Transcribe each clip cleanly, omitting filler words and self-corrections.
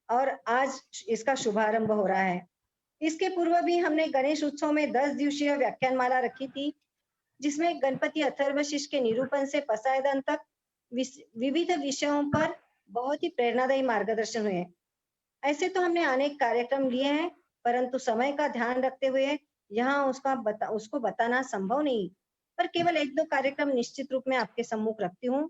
और आज इसका शुभारंभ हो रहा है। इसके पूर्व भी हमने गणेश उत्सव में 10 दिवसीय व्याख्यानमाला रखी थी, जिसमें गणपति अथर्वशीष के निरूपण से पसायदान तक विविध विषयों पर बहुत ही प्रेरणादायी मार्गदर्शन हुए। ऐसे तो हमने अनेक कार्यक्रम लिए हैं, परंतु समय का ध्यान रखते हुए यहाँ उसको बताना संभव नहीं, पर केवल 1-2 कार्यक्रम निश्चित रूप में आपके सम्मुख रखती हूँ।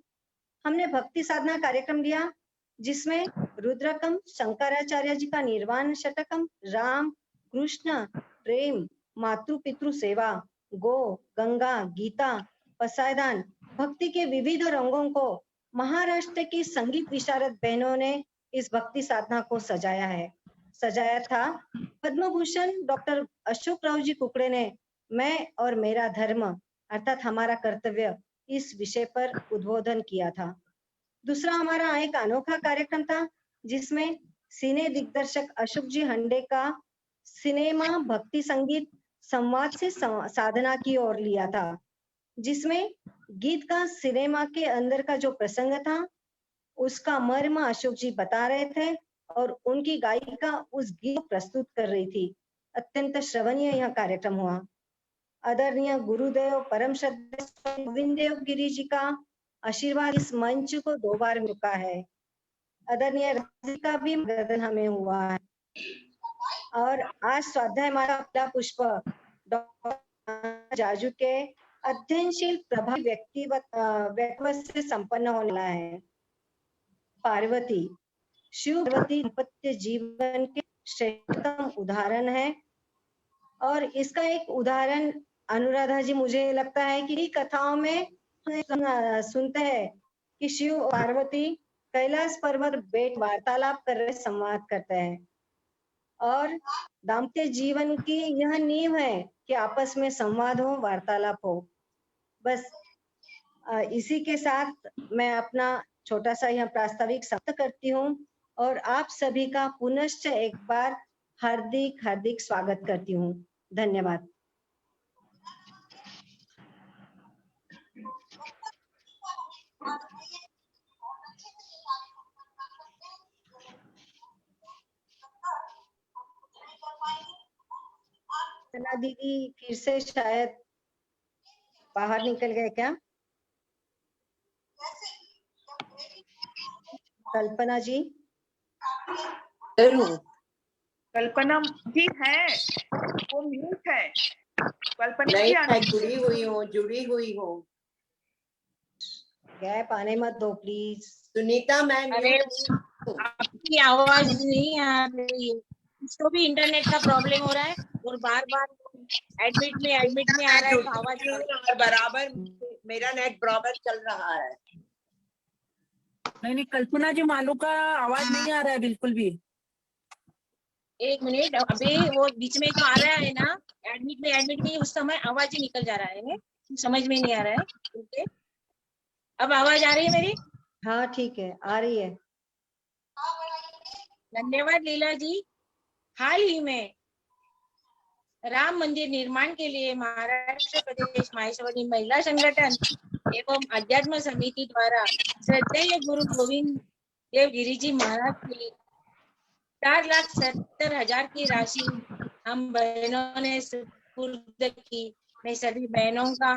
हमने भक्ति साधना कार्यक्रम लिया, जिसमें रुद्रकम, शंकराचार्य जी का निर्वाण शतकम, राम कृष्ण प्रेम, मातृ पितृ सेवा, गो, गंगा, गीता, पसायदान, भक्ति के विविध रंगों को महाराष्ट्र की संगीत विशारद बहनों ने इस भक्ति साधना को सजाया था। पद्म भूषण डॉक्टर अशोक राव जी कुकड़े ने मैं और मेरा धर्म अर्थात हमारा कर्तव्य इस विषय पर उद्बोधन किया था। दूसरा हमारा एक अनोखा कार्यक्रम था, जिसमें सिने दिग्दर्शक अशोक जी हंडे का सिनेमा भक्ति संगीत संवाद से साधना की ओर लिया था, जिसमें गीत का सिनेमा के अंदर का जो प्रसंग था उसका मर्म अशोक जी बता रहे थे और उनकी गायिका उस गीत को प्रस्तुत कर रही थी। अत्यंत श्रवणीय यह कार्यक्रम हुआ। आदरणीय गुरुदेव परम श्रद्धेय गोविंद देव गिरी जी का आशीर्वाद इस मंच को 2 बार मिला है। आदरणीय राजी का भी मार्गदर्शन हमें हुआ है। और आज स्वाध्याय माला पहला पुष्प डॉक्टर जाजू के अध्ययनशील प्रभावी व्यक्तित्व से संपन्न होने वाला है। पार्वती, शिव पार्वती दाम्पत्य जीवन के श्रेष्ठतम उदाहरण है और इसका एक उदाहरण अनुराधा जी मुझे लगता है कि कथाओं में सुनते हैं कि शिव और पार्वती कैलाश पर्वत बैठ वार्तालाप कर रहे संवाद करते हैं और दाम्पत्य जीवन की यह नींव है कि आपस में संवाद हो, वार्तालाप हो। बस इसी के साथ मैं अपना छोटा सा यह प्रास्ताविक समाप्त करती हूँ और आप सभी का पुनश्च एक बार हार्दिक हार्दिक स्वागत करती हूँ। धन्यवाद। दीदी फिर से शायद बाहर निकल गए क्या? कल्पना जी? कल्पना जी है, वो म्यूट है। कल्पना नहीं, जी मैं जुड़ी हुई हूँ। गैप आने मत दो प्लीज। सुनीता, मैं आपकी आवाज नहीं आ रही है। इसको भी इंटरनेट का प्रॉब्लम हो रहा है और बार बार एडमिट में आ रहा है तो आवाज और बराबर मेरा नेट बराबर चल रहा है। नहीं, कल्पना जी मालू का आवाज नहीं आ रहा है बिल्कुल भी। एक मिनट, अभी वो बीच में जो आ रहा है ना एडमिट में उस समय आवाज ही निकल जा रहा है, समझ में नहीं आ रहा है। ओके, अब आवाज आ रही है मेरी? हाँ ठीक है, आ रही है। धन्यवाद लीला जी। हाल ही में राम मंदिर निर्माण के लिए महाराष्ट्र प्रदेश माहेश्वरी महिला संगठन एवं अध्यात्म समिति द्वारा श्रद्धेय गुरु गोविंद देव गिरी जी महाराज की 4,70,000 की राशि हम बहनों ने सुपुर्द की। मैं सभी बहनों का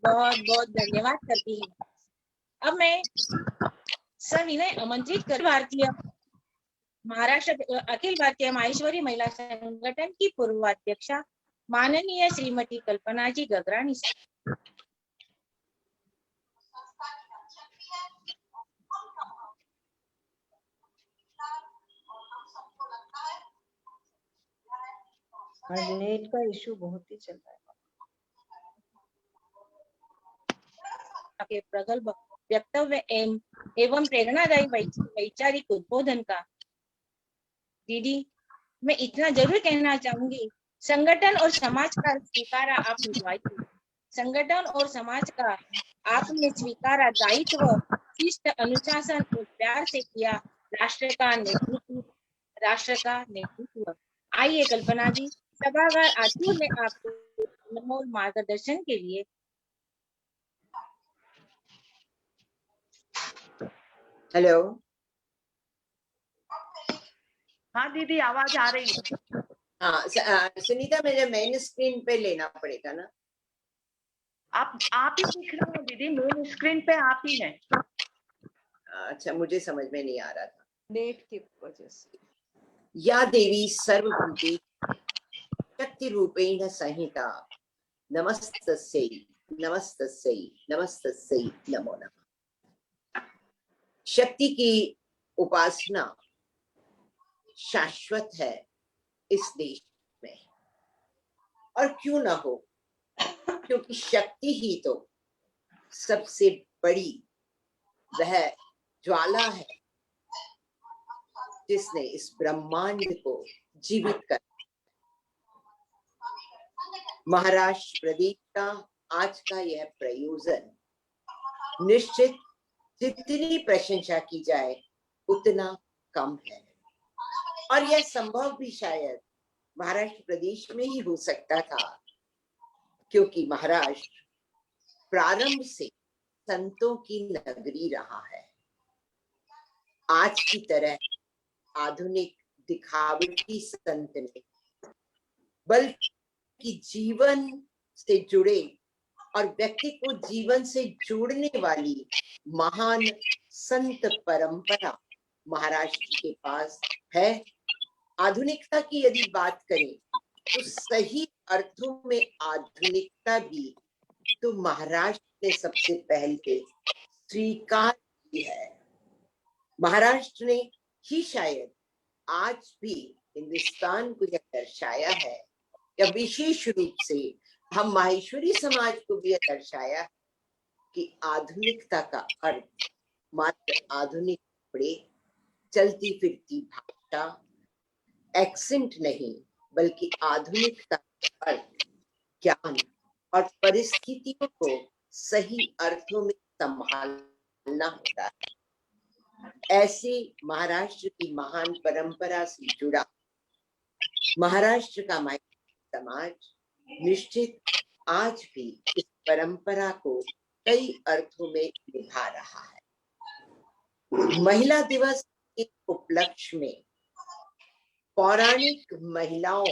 बहुत बहुत धन्यवाद करती हूँ। अब मैं सविनय आमंत्रित कर भारतीय महाराष्ट्र अखिल भारतीय माहेश्वरी महिला संगठन की पूर्व अध्यक्षा माननीय श्रीमती कल्पना जी गगरानी आज नेट का इशू बहुत ही चल रहा है। के प्रगल्भ वक्तव्य एवं प्रेरणादायी वैचारिक उद्बोधन का। दीदी, मैं इतना जरूर कहना चाहूंगी, संगठन और समाज का स्वीकारा आप निभाइए। संगठन और समाज का आपने स्वीकारा दायित्व शिष्ट अनुशासन और प्यार से किया राष्ट्र का नेतृत्व। आइए कल्पना जी, सभागार आतुर में आपको अनमोल मार्गदर्शन के लिए। हेलो, हाँ दीदी आवाज आ रही है। हाँ सुनीता, मेरे मेन स्क्रीन पे लेना पड़ेगा ना। आप ही दिख रहे हो दीदी, मेन स्क्रीन पे आप ही हैं। अच्छा, मुझे समझ में नहीं आ रहा था नेट की वजह से। या देवी सर्वभूते शक्ति रूपेण संहिता नमस्तस्यै नमस्तस्यै नमस्तस्यै नमो नमः। शक्ति की उपासना शाश्वत है इस देश में, और क्यों ना हो, क्योंकि शक्ति ही तो सबसे बड़ी वह ज्वाला है जिसने इस ब्रह्मांड को जीवित कर। महाराष्ट्र प्रदेश का आज का यह प्रयोजन निश्चित जितनी प्रशंसा की जाए उतना कम है, और यह संभव भी शायद महाराष्ट्र प्रदेश में ही हो सकता था, क्योंकि महाराष्ट्र प्रारंभ से संतों की नगरी रहा है। आज की तरह आधुनिक दिखावटी संत नहीं, बल्कि जीवन से जुड़े और व्यक्ति को जीवन से जोड़ने वाली महान संत परंपरा महाराष्ट्र के पास है। आधुनिकता की यदि बात करें तो सही अर्थों में आधुनिकता भी तो महाराष्ट्र ने सबसे पहले स्वीकार की है। महाराष्ट्र ने ही शायद आज भी हिंदुस्तान को यह दर्शाया है, या विशेष रूप से हम माहेश्वरी समाज को भी यह दर्शाया है कि आधुनिकता का अर्थ मात्र आधुनिक कपड़े, चलती फिरती भाषा, एक्सेंट नहीं, बल्कि आधुनिकता का अर्थ ज्ञान और परिस्थितियों को सही अर्थों में संभालना होता है। ऐसे महाराष्ट्र की महान परंपरा से जुड़ा महाराष्ट्र का माहेश्वरी समाज निश्चित आज भी इस परंपरा को कई अर्थों में निभा रहा है। महिला दिवस के उपलक्ष्य में पौराणिक महिलाओं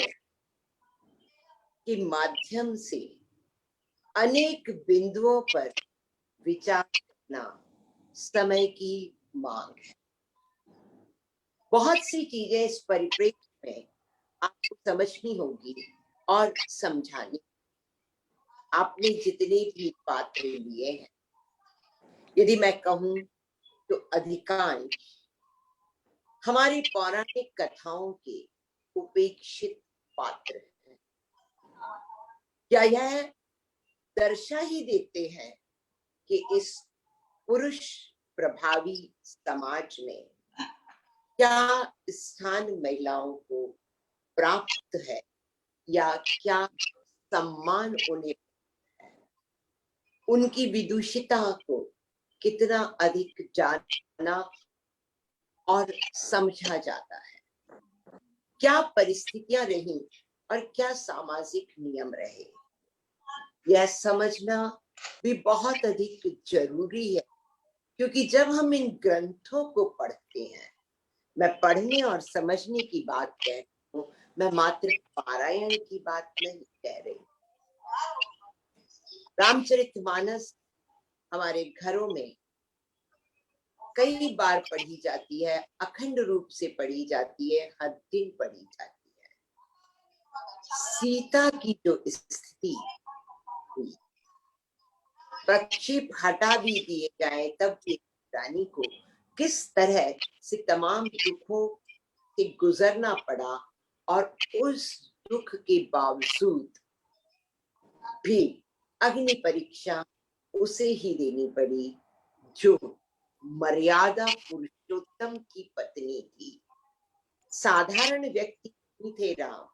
के माध्यम से अनेक बिंदुओं पर विचार करना समय की मांग है। बहुत सी चीजें इस परिप्रेक्ष्य में आपको समझनी होगी और समझानी। आपने जितने भी पात्र लिए हैं, यदि मैं कहूं तो अधिकांश हमारी पौराणिक कथाओं के उपेक्षित पात्र हैं। क्या यह दर्शा ही देते हैं कि इस पुरुष प्रभावी समाज में क्या स्थान महिलाओं को प्राप्त है, या क्या सम्मान उन्हें है, उनकी विदुषिता को कितना अधिक जाना और समझा जाता है, क्या परिस्थितियां रही और क्या सामाजिक नियम रहे, यह समझना भी बहुत अधिक जरूरी है। क्योंकि जब हम इन ग्रंथों को पढ़ते हैं, मैं पढ़ने और समझने की बात कह रही हूँ, मैं मात्र पारायण की बात नहीं कह रही। रामचरितमानस हमारे घरों में कई बार पढ़ी जाती है, अखंड रूप से पढ़ी जाती है, हर दिन पढ़ी जाती है। सीता की जो स्थिति हुई, प्रक्षेप हटा भी दिए जाए तब भी रानी को किस तरह से तमाम दुखों से गुजरना पड़ा, और उस दुख के बावजूद भी अग्नि परीक्षा उसे ही देनी पड़ी जो मर्यादा पुरुषोत्तम की पत्नी थी। साधारण व्यक्ति नहीं थे राम,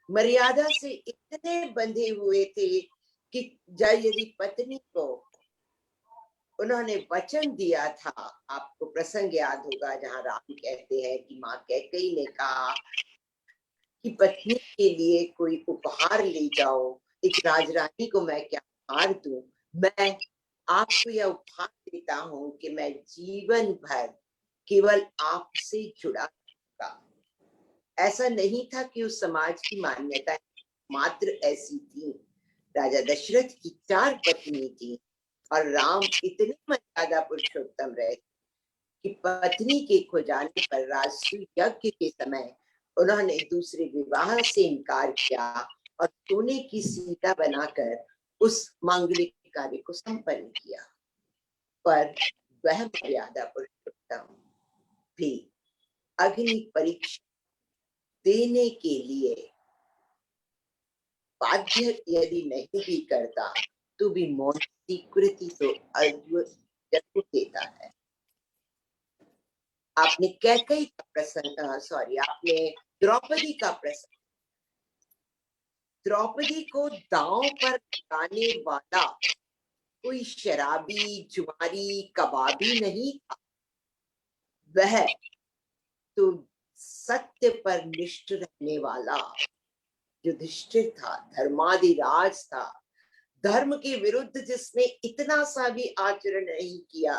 मर्यादा से इतने बंधे हुए थे कि यदि पत्नी को उन्होंने वचन दिया था, आपको प्रसंग याद होगा जहां राम कहते हैं कि माँ कैकेयी ने कहा कि पत्नी के लिए कोई उपहार ले जाओ, एक राजरानी को मैं क्या उपहार दूं, मैं आपको यह उपहार देता हूं कि मैं जीवन भर केवल आपसे जुड़ा रहूंगा। ऐसा नहीं था कि उस समाज की मान्यता मात्र ऐसी थी। राजा दशरथ की 4 पत्नी थी और राम इतने मर्यादा पुरुषोत्तम रहे कि पत्नी के खो जाने पर राजसूय यज्ञ के समय उन्होंने दूसरे विवाह से इनकार किया और सोने की सीता बनाकर उस मांगलिक कार्य को संपन्न किया। पर वह मर्यादा पुरुषोत्तम भी अग्नि परीक्षा देने के लिए बाध्य यदि नहीं भी करता तो भी मौन स्वीकृति तो जरूर देता है। आपने कैकेयी का प्रसंग आपने द्रौपदी का प्रसंग, द्रौपदी को दांव पर लगाने वाला कोई शराबी, जुआरी, कबाबी नहीं था। वह तो सत्य पर निष्ठ रहने वाला युधिष्ठिर था, धर्माधिराज था। धर्म के विरुद्ध जिसने इतना सा भी आचरण नहीं किया।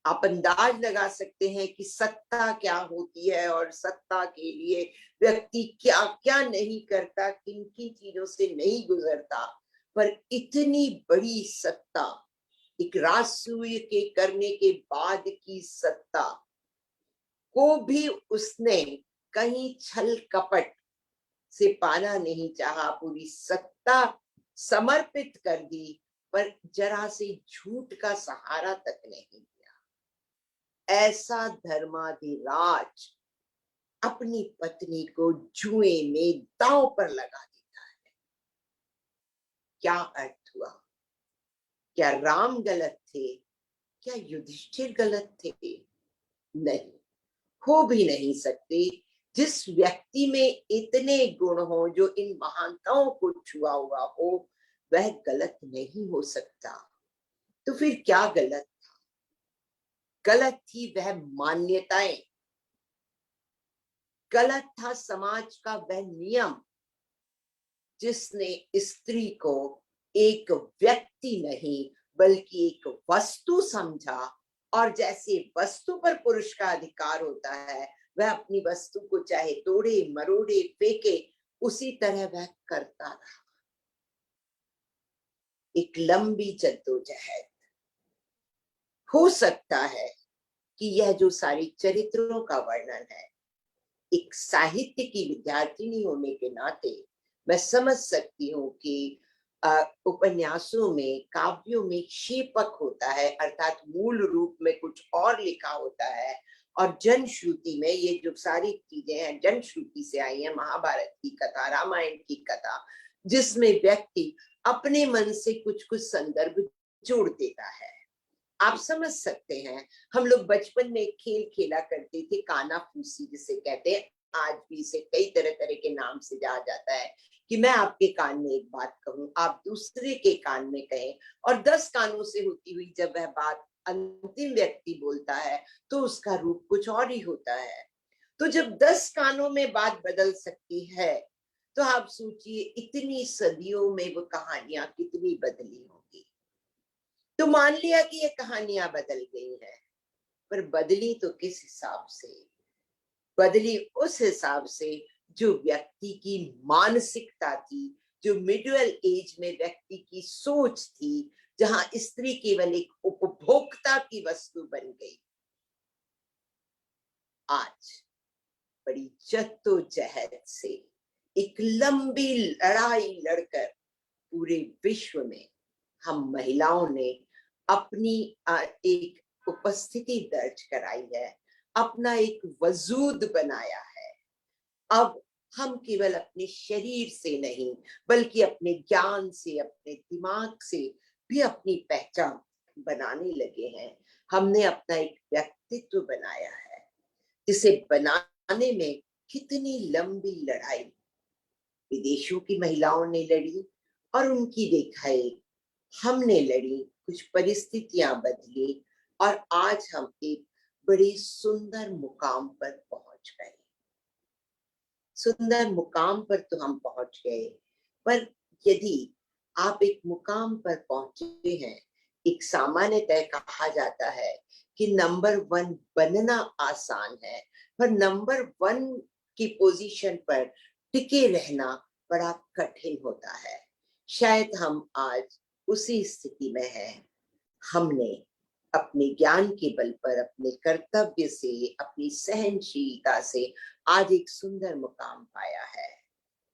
आप अंदाज लगा सकते हैं कि सत्ता क्या होती है और सत्ता के लिए व्यक्ति क्या क्या नहीं करता, किन किन चीजों से नहीं गुजरता। पर इतनी बड़ी सत्ता, एक राजसूय के करने के बाद की सत्ता को भी उसने कहीं छल कपट से पाना नहीं चाहा। पूरी सत्ता समर्पित कर दी, पर जरा से झूठ का सहारा तक नहीं दिया। ऐसा धर्माधिराज अपनी पत्नी को जुए में दांव पर लगा देता है। क्या अर्थ हुआ? क्या राम गलत थे? क्या युधिष्ठिर गलत थे? नहीं, हो भी नहीं सकते। जिस व्यक्ति में इतने गुण हो, जो इन महानताओं को छुआ हुआ हो, वह गलत नहीं हो सकता। तो फिर क्या गलत था? गलत थी वह मान्यताएं, गलत था समाज का वह नियम जिसने स्त्री को एक व्यक्ति नहीं बल्कि एक वस्तु समझा। और जैसे वस्तु पर पुरुष का अधिकार होता है, वह अपनी वस्तु को चाहे तोड़े मरोड़े फेंके, उसी तरह वह करता रहा। एक लंबी जद्दोजहद। हो सकता है कि यह जो सारी चरित्रों का वर्णन है, एक साहित्य की विद्यार्थिनी होने के नाते मैं समझ सकती हूँ कि उपन्यासों में, काव्यों में शेपक होता है, अर्थात मूल रूप में कुछ और लिखा होता है। और जनश्रुति में ये जो सारी चीजें हैं जनश्रुति से आई है। महाभारत की कथा, रामायण की कथा, जिसमें व्यक्ति अपने मन से कुछ कुछ संदर्भ जोड़ देता है। आप समझ सकते हैं, हम लोग बचपन में खेल खेला करते थे, काना फूसी जिसे कहते हैं। आज भी इसे कई तरह तरह के नाम से जाना जाता है कि मैं आपके कान में एक बात कहूं, आप दूसरे के कान में कहें, और 10 कानों से होती हुई जब वह बात अंतिम व्यक्ति बोलता है तो उसका रूप कुछ और ही होता है। तो जब 10 कानों में बात बदल सकती है, तो आप सोचिए इतनी सदियों में वो कहानियां कितनी बदली होंगी। तो मान लिया कि ये कहानियां बदल गई हैं, पर बदली तो किस हिसाब से? बदली उस हिसाब से जो व्यक्ति की मानसिकता थी, जो मिडिल एज में व्यक्ति की सोच थी, जहां स्त्री केवल एक उपभोक्ता की वस्तु बन गई। आज बड़ी जद्दोजहद से एक लंबी लड़ाई लड़कर पूरे विश्व में हम महिलाओं ने अपनी एक उपस्थिति दर्ज कराई है, अपना एक वजूद बनाया है। अब हम केवल अपने शरीर से नहीं बल्कि अपने ज्ञान से, अपने दिमाग से भी अपनी पहचान बनाने लगे हैं। हमने अपना एक व्यक्तित्व बनाया है, जिसे बनाने में कितनी लंबी लड़ाई विदेशों की महिलाओं ने लड़ी और उनकी रेखाएं हमने लड़ी। कुछ परिस्थितियां बदली और आज हम एक बड़े सुंदर मुकाम पर पहुंच गए। सुंदर मुकाम पर तो हम पहुंच गए, पर यदि आप एक मुकाम पर पहुंचे हैं, एक सामान्यतः कहा जाता है कि नंबर 1 बनना आसान है, पर नंबर 1 की पोजीशन पर टिके रहना बड़ा कठिन होता है। शायद हम आज उसी स्थिति में हैं। हमने अपने ज्ञान के बल पर, अपने कर्तव्य से, अपनी सहनशीलता से आज एक सुंदर मुकाम पाया है,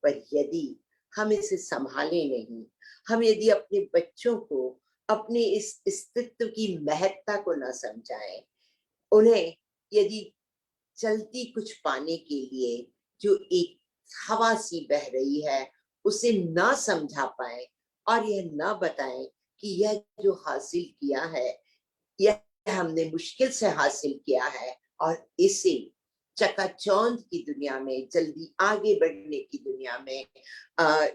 पर यदि हम इसे संभाले नहीं, हम यदि अपने बच्चों को अपने इस अस्तित्व की महत्ता को न समझाएं, उन्हें यदि चलती कुछ पाने के लिए जो एक हवा सी बह रही है उसे न समझा पाए और यह न बताएं कि यह जो हासिल किया है यह हमने मुश्किल से हासिल किया है और इसे चकाचौंध की दुनिया में, जल्दी आगे बढ़ने की दुनिया में,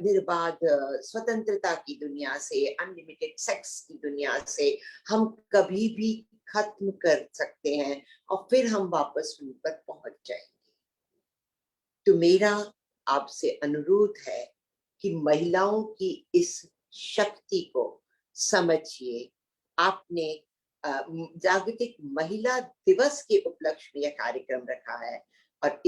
निर्बाध स्वतंत्रता की दुनिया से, अनलिमिटेड सेक्स की दुनिया से हम कभी भी खत्म कर सकते हैं और फिर हम वापस उन पर पहुंच जाएंगे। तो मेरा आपसे अनुरोध है कि महिलाओं की इस शक्ति को समझिए। आपने जागतिक महिला दिवस के उपलक्ष्य में यह कार्यक्रम रखा है और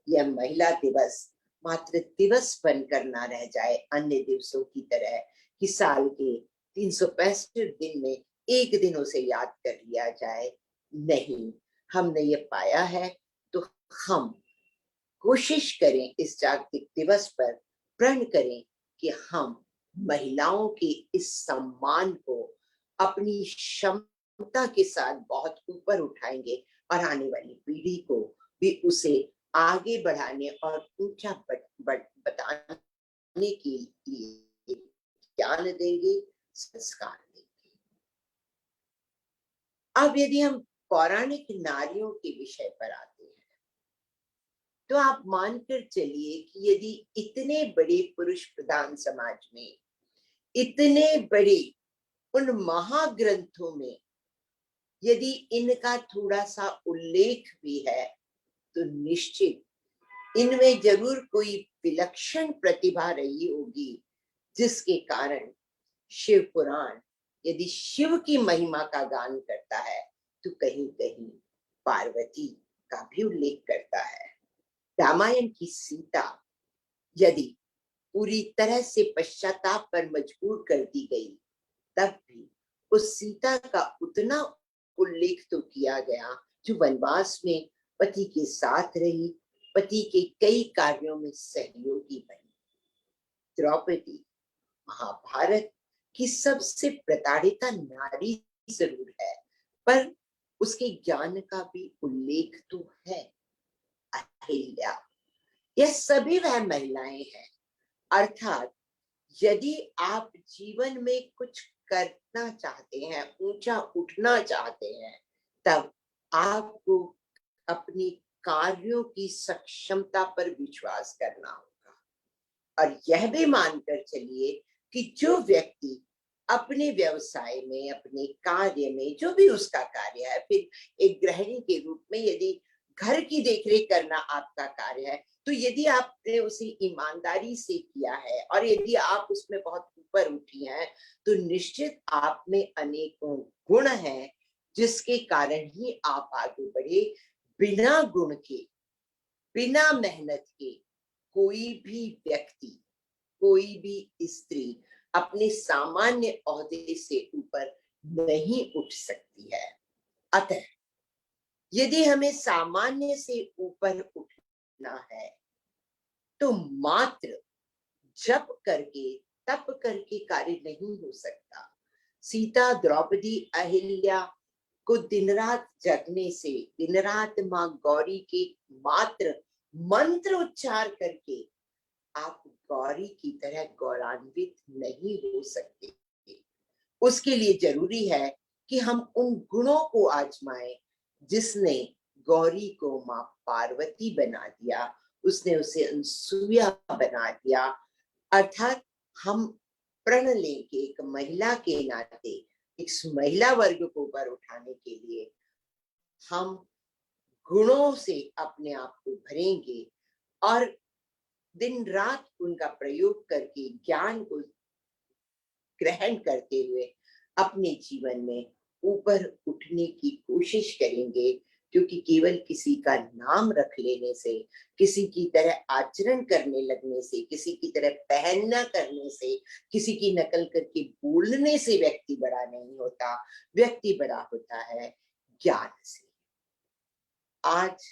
यह महिला दिवस मात्र दिवस बनकर ना रह जाए अन्य दिवसों की तरह कि साल के 365 दिन में एक दिन उसे याद कर लिया जाए। नहीं, हमने ये पाया है तो हम कोशिश करें इस जागतिक दिवस पर प्रण करें कि हम महिलाओं के इस सम्मान को अपनी क्षमता के साथ बहुत ऊपर उठाएंगे और आने वाली पीढ़ी को भी उसे आगे बढ़ाने और ऊंचा बताने के लिए ज्ञान देंगे, संस्कार देंगे। अब यदि हम पौराणिक नारियों के विषय पर आते हैं तो आप मानकर चलिए कि यदि इतने बड़े पुरुष प्रधान समाज में, इतने बड़े उन महाग्रंथों में यदि इनका थोड़ा सा उल्लेख भी है तो निश्चित इनमें जरूर कोई विलक्षण प्रतिभा रही होगी जिसके कारण शिव पुराण यदि शिव की महिमा का गान करता है तो कहीं कहीं पार्वती का भी उल्लेख करता है। रामायण की सीता यदि पूरी तरह से पश्चाताप पर मजबूर कर दी गई तब भी उस सीता का उतना उल्लेख तो किया गया जो वनवास में पति के साथ रही, पति के कई कार्यों में सहयोगी बनी। द्रौपदी महाभारत की सबसे प्रताड़िता नारी जरूर है पर उसके ज्ञान का भी उल्लेख तो है। अहिल्या, यह सभी वह महिलाएं हैं। अर्थात यदि आप जीवन में कुछ करना चाहते हैं, ऊंचा उठना चाहते हैं, तब आपको अपनी कार्यों की सक्षमता पर विश्वास करना होगा और यह भी मानकर चलिए कि जो व्यक्ति अपने व्यवसाय में, अपने कार्य में, जो भी उसका कार्य है, फिर एक गृहिणी के रूप में यदि घर की देखरेख करना आपका कार्य है तो यदि आपने उसे ईमानदारी से किया है और यदि आप उसमें बहुत ऊपर उठी हैं तो निश्चित आप में अनेकों गुण हैं जिसके कारण ही आप आगे बढ़े। बिना गुण के, बिना मेहनत के कोई भी व्यक्ति, कोई भी स्त्री अपने सामान्य ओहदे से ऊपर नहीं उठ सकती है। अतः यदि हमें सामान्य से ऊपर उठना है तो मात्र जप करके, तप करके कार्य नहीं हो सकता। सीता, द्रौपदी, अहिल्या को दिन रात जगने से, दिन रात मां गौरी के मात्र मंत्र उच्चार करके आप गौरी की तरह गौरवान्वित नहीं हो सकते। उसके लिए जरूरी है कि हम उन गुणों को आजमाएं जिसने गौरी को मां पार्वती बना दिया, उसने उसे अनसुईया बना दिया। अर्थात हम प्रण लें कि एक महिला के नाते इस महिला वर्ग को ऊपर उठाने के लिए हम गुणों से अपने आप को भरेंगे और दिन रात उनका प्रयोग करके ज्ञान को ग्रहण करते हुए अपने जीवन में ऊपर उठने की कोशिश करेंगे क्योंकि केवल किसी का नाम रख लेने से, किसी की तरह आचरण करने लगने से, किसी की तरह पहनना करने से, किसी की नकल करके बोलने से व्यक्ति बड़ा नहीं होता। व्यक्ति बड़ा होता है ज्ञान से। आज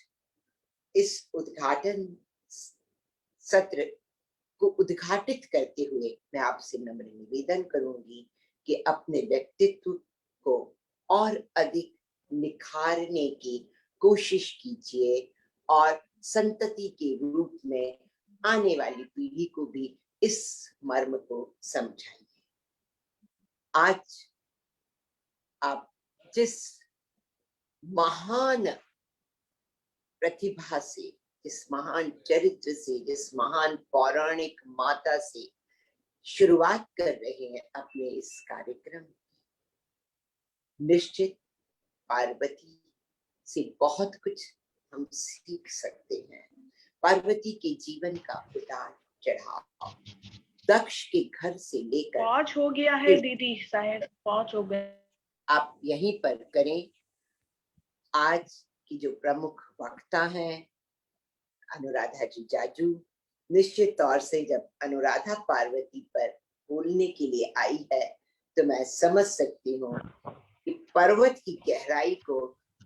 इस उद्घाटन सत्र को उद्घाटित करते हुए मैं आपसे नम्र निवेदन करूंगी कि अपने व्यक्तित्व को और अधिक निखारने की कोशिश कीजिए और संतति के रूप में आने वाली पीढ़ी को भी इस मर्म को समझाइए। आज आप जिस महान प्रतिभा से, जिस महान चरित्र से, जिस महान पौराणिक माता से शुरुआत कर रहे हैं अपने इस कार्यक्रम, निश्चित पार्वती से बहुत कुछ हम सीख सकते हैं। पार्वती के जीवन का उतार चढ़ाव, दक्ष के घर से लेकर, पहुंच हो गया है दीदी, शायद पहुंच हो गया। आप यहीं पर करें। आज की जो प्रमुख वक्ता हैं अनुराधा जी जाजू, निश्चित तौर से जब अनुराधा पार्वती पर बोलने के लिए आई है तो मैं समझ सकती हूँ कि पर्वत की गहराई को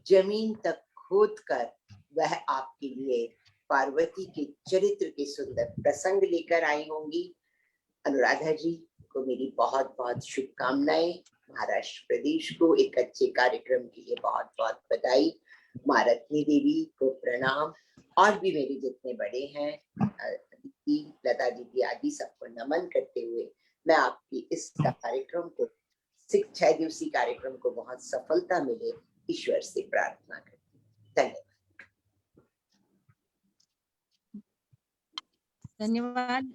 जमीन तक खोदकर वह आपके लिए पार्वती के चरित्र के सुंदर प्रसंग लेकर आई होंगी। अनुराधा जी को मेरी बहुत बहुत शुभकामनाएं। महाराष्ट्र प्रदेश को एक अच्छे कार्यक्रम के लिए बहुत बहुत बधाई। माँ रत्नी देवी को प्रणाम और भी मेरे जितने बड़े हैं, दीदी, लता दीदी आदि सबको नमन करते हुए मैं आपकी इस कार्यक्रम को 6 दिवसीय कार्यक्रम को बहुत सफलता मिले ईश्वर से प्रार्थना करती हूँ। धन्यवाद। धन्यवाद,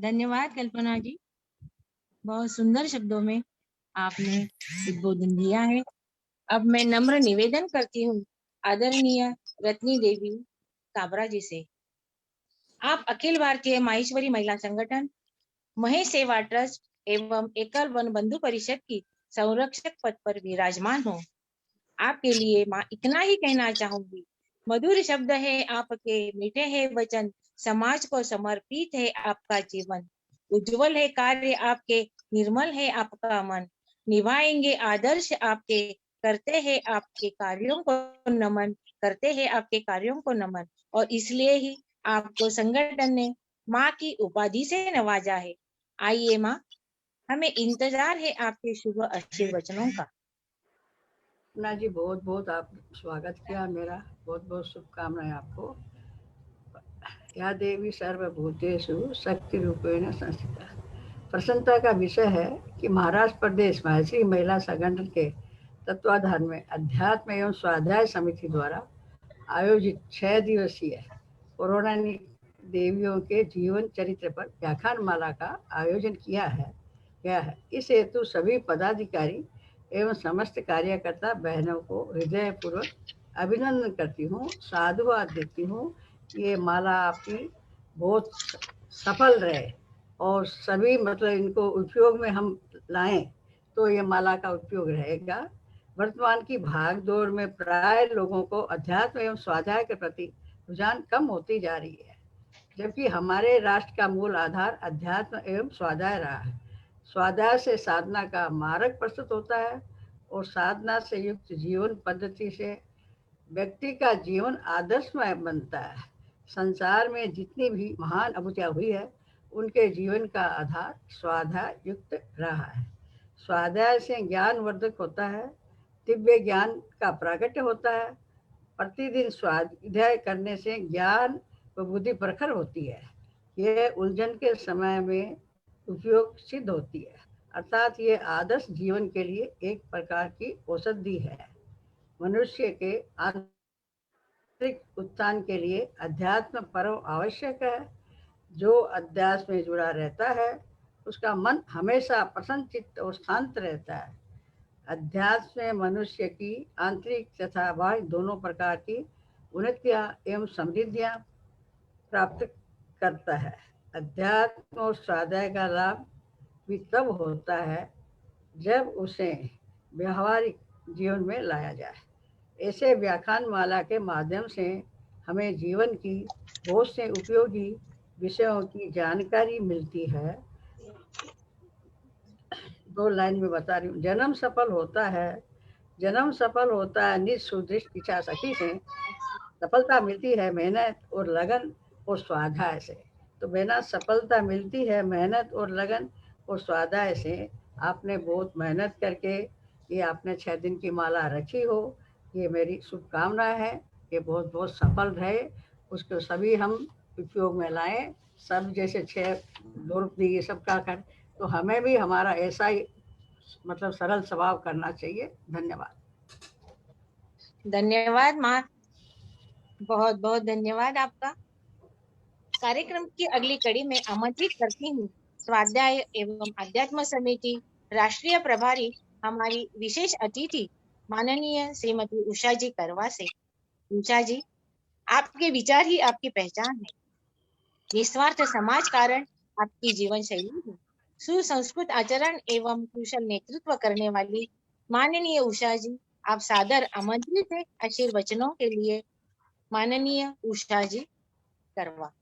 धन्यवाद कल्पना जी। बहुत सुंदर शब्दों में आपने उद्बोधन दिया है। अब मैं नम्र निवेदन करती हूँ आदरणीय रत्नी देवी काबरा जी से। आप अखिल भारतीय माहेश्वरी महिला संगठन, महेश सेवा ट्रस्ट एवं एकल वन बंधु परिषद की संरक्षक पद पर विराजमान हो। आपके लिए माँ इतना ही कहना चाहूंगी, मधुर शब्द है आपके, मीठे हैं वचन, समाज को समर्पित है आपका जीवन, उज्जवल है कार्य आपके, निर्मल है आपका मन, निभाएंगे आदर्श आपके, करते हैं आपके कार्यों को नमन, करते हैं आपके कार्यों को नमन। और इसलिए ही आपको संगठन ने माँ की उपाधि से नवाजा है। आइए माँ, हमें इंतजार है आपके शुभ आशीर्वचनों का। ना जी, बहुत बहुत आप स्वागत किया मेरा, बहुत बहुत शुभकामनाएं आपको। या देवी सर्वभूतेषु शक्ति रूपेण संस्थिता। प्रसन्नता का विषय है कि महाराष्ट्र प्रदेश माहेश्वरी महिला संगठन के तत्वाधान में अध्यात्म एवं स्वाध्याय समिति द्वारा आयोजित 6 दिवसीय पौराणिक देवियों के जीवन चरित्र पर व्याख्यान माला का आयोजन किया है। इस हेतु सभी पदाधिकारी एवं समस्त कार्यकर्ता बहनों को हृदयपूर्वक अभिनंदन करती हूँ, साधुवाद देती हूँ। ये माला आपकी बहुत सफल रहे और सभी मतलब इनको उपयोग में हम लाएं तो ये माला का उपयोग रहेगा। वर्तमान की भाग दौड़ में प्राय लोगों को अध्यात्म एवं स्वाध्याय के प्रति रुझान कम होती जा रही है, जबकि हमारे राष्ट्र का मूल आधार अध्यात्म एवं स्वाध्याय रहा है। स्वाध्याय से साधना का मार्ग प्रस्तुत होता है और साधना से युक्त जीवन पद्धति से व्यक्ति का जीवन आदर्शमय बनता है। संसार में जितनी भी महान अनुभूतियाँ हुई है उनके जीवन का आधार स्वाध्याय युक्त रहा है। स्वाध्याय से ज्ञान वर्धक होता है, दिव्य ज्ञान का प्राकट्य होता है। प्रतिदिन स्वाध्याय करने से ज्ञान व बुद्धि प्रखर होती है। यह उलझन के समय में उपयोग सिद्ध होती है, अर्थात ये आदर्श जीवन के लिए एक प्रकार की औषधि है। मनुष्य के आंतरिक उत्थान के लिए अध्यात्म पर्व आवश्यक है। जो अध्यात्म में जुड़ा रहता है उसका मन हमेशा प्रसन्नचित्त और शांत रहता है। अध्यात्म में मनुष्य की आंतरिक तथा बाह्य दोनों प्रकार की उन्नतियाँ एवं समृद्धियाँ प्राप्त करता है। अध्यात्म और स्वाध्याय का लाभ भी तब होता है जब उसे व्यवहारिक जीवन में लाया जाए। ऐसे व्याख्यानमाला के माध्यम से हमें जीवन की बहुत से उपयोगी विषयों की जानकारी मिलती है। 2 लाइन में बता रही हूँ। जन्म सफल होता है निज सुदृढ़ इच्छा शक्ति से। सफलता मिलती है मेहनत और लगन और स्वाध्याय से। तो मेहनत सफलता मिलती है मेहनत और लगन और स्वाध्याय से। आपने बहुत मेहनत करके ये आपने 6 दिन की माला रखी हो, ये मेरी शुभकामना है। ये बहुत बहुत सफल रहे, उसको सभी हम उपयोग में लाएं। सब जैसे 6 द्रौपदी ये सब का कर, तो हमें भी हमारा ऐसा ही मतलब सरल स्वभाव करना चाहिए। धन्यवाद। धन्यवाद माँ, बहुत बहुत धन्यवाद आपका। कार्यक्रम की अगली कड़ी में आमंत्रित करती हूँ स्वाध्याय एवं अध्यात्म समिति राष्ट्रीय प्रभारी हमारी विशेष अतिथि माननीय श्रीमती उषा जी करवा से। उषा जी, आपके विचार ही आपकी पहचान है। निस्वार्थ समाज कारण आपकी जीवन शैली है। सुसंस्कृत आचरण एवं कुशल नेतृत्व करने वाली माननीय उषा जी, आप सादर आमंत्रित है आशीर्वचनों के लिए। माननीय उषा जी करवा।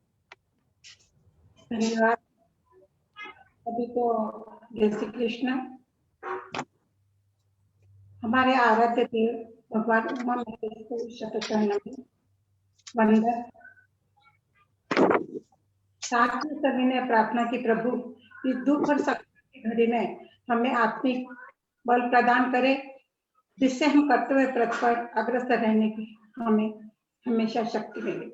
धन्यवाद। अभी तो जय श्री कृष्ण। हमारे आराध्य देव भगवान उमा महेश्वर शतचरण वंदन। साथ ही सभी ने प्रार्थना की, प्रभु इस दुख और संकट की घड़ी में हमें आत्मिक बल प्रदान करे, जिससे हम कर्तव्य पथ पर अग्रसर रहने की हमें हमेशा शक्ति मिले।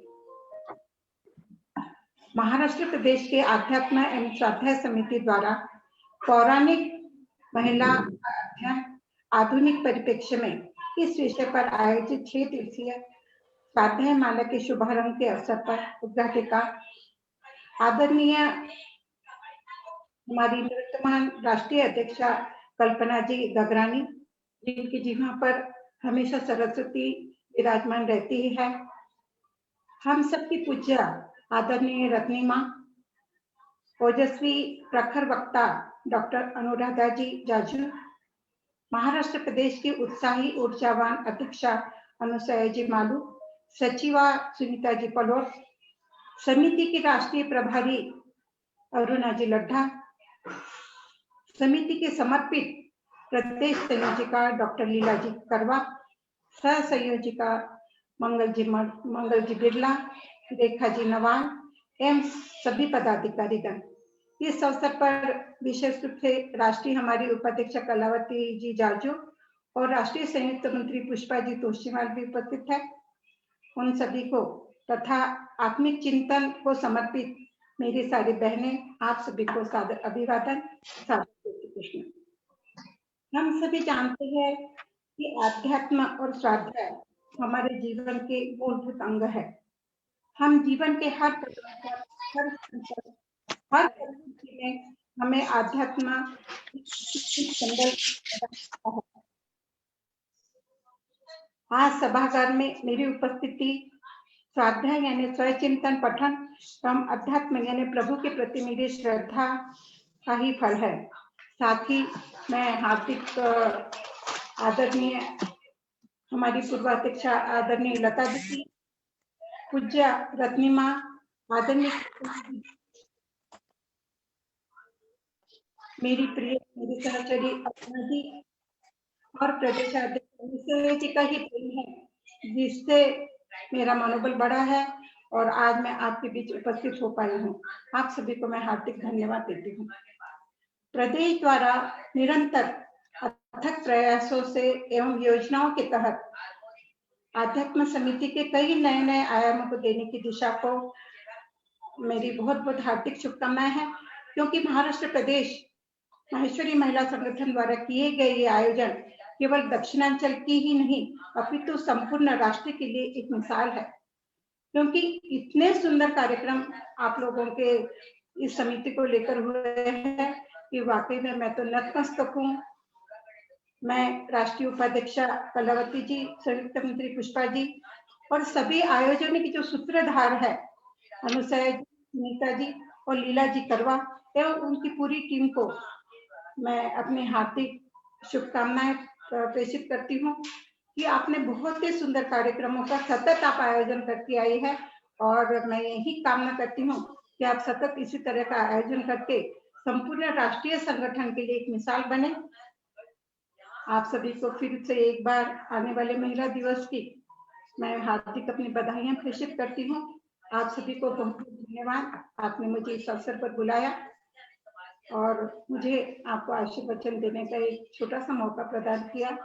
महाराष्ट्र प्रदेश के आध्यात्म एवं स्वाध्याय समिति द्वारा पौराणिक महिला अध्ययन आधुनिक परिप्रेक्ष्य में इस विषय पर आयोजित 6 दिवसीय स्वाध्याय माला के शुभारंभ के अवसर पर उद्घाटिका आदरणीय हमारी वर्तमान राष्ट्रीय अध्यक्षा कल्पना जी गगरानी, जिनकी जिह्वा पर हमेशा सरस्वती विराजमान रहती है। हम सबकी पूज्य आदरणीय रत्नी माँ, ओजस्वी प्रखर वक्ता डॉक्टर अनुराधा जी जाजू, महाराष्ट्र प्रदेश की उत्साही ऊर्जावान अध्यक्षा अनुसया जी मालू, सचिवा सुनीता जी पलोर, समिति की राष्ट्रीय प्रभारी अरुणा जी लड्ढा, समिति के समर्पित प्रदेश संयोजिका डॉक्टर लीला जी करवा, सह संयोजिका मंगल जी बिरला, रेखा जी नवाल एवं सभी पदाधिकारीगण। इस अवसर पर विशेष रूप से राष्ट्रीय हमारी उपाध्यक्ष कलावती जी जाजू और राष्ट्रीय संयुक्त मंत्री पुष्पा जी तोशीमाल भी उपस्थित है। उन सभी को तथा आत्मिक चिंतन को समर्पित मेरी सारी बहनें, आप सभी को सादर अभिवादन, सादर कृष्ण। हम सभी जानते हैं कि आध्यात्म और स्वाध्याय हमारे जीवन के मूलभूत अंग है। हम जीवन के हर कदम पर, हर परिस्थिति में हमें आध्यात्म आज सभागार में मेरी उपस्थिति स्वाध्याय यानी स्वचिंतन पठन एवं अध्यात्म यानी प्रभु के प्रति मेरी श्रद्धा का ही फल है। साथ ही मैं हार्दिक आदरणीय हमारी पूर्वाध्यक्षा आदरणीय लता दीदी, पूज्य रत्नी माँ, आदरणीय मेरी प्रिय मेरी सहचरी अपना जी और प्रदेशाध्यक्ष जी का ही प्रेम है, जिससे मेरा मनोबल बढ़ा है और आज मैं आपके बीच उपस्थित हो पाई हूँ। आप सभी को मैं हार्दिक धन्यवाद देती हूँ। प्रदेश द्वारा निरंतर अथक प्रयासों से एवं योजनाओं के तहत आध्यात्म समिति के कई नए नए आयामों को देने की दिशा को मेरी बहुत बहुत हार्दिक शुभकामनाएं हैं, क्योंकि महाराष्ट्र प्रदेश माहेश्वरी महिला संगठन द्वारा किए गए ये आयोजन केवल दक्षिणांचल की ही नहीं अपितु संपूर्ण राष्ट्र के लिए एक मिसाल है। क्योंकि इतने सुंदर कार्यक्रम आप लोगों के इस समिति को लेकर हुए हैं कि वाकई में मैं तो नतमस्तक हूँ। मैं राष्ट्रीय उपाध्यक्षा कलावती जी, संयुक्त मंत्री पुष्पा जी और सभी आयोजन की जो सूत्रधार है अनुसया जी, सुनीता जी और लीला जी करवा एवं उनकी पूरी टीम को मैं अपनी हार्दिक शुभकामनाएं प्रेषित करती हूँ कि आपने बहुत ही सुंदर कार्यक्रमों का सतत आप आयोजन करती आई है, और मैं यही कामना करती हूँ कि आप सतत इसी तरह का आयोजन करके संपूर्ण राष्ट्रीय संगठन के लिए एक मिसाल बने। आप सभी को फिर से एक बार आने वाले महिला दिवस की मैं हार्दिक अपनी बधाइयां प्रेषित करती हूँ। आप सभी को बहुत बहुत धन्यवाद, आपने मुझे इस अवसर पर बुलाया और मुझे आपको आशीर्वचन देने का एक छोटा सा मौका प्रदान किया।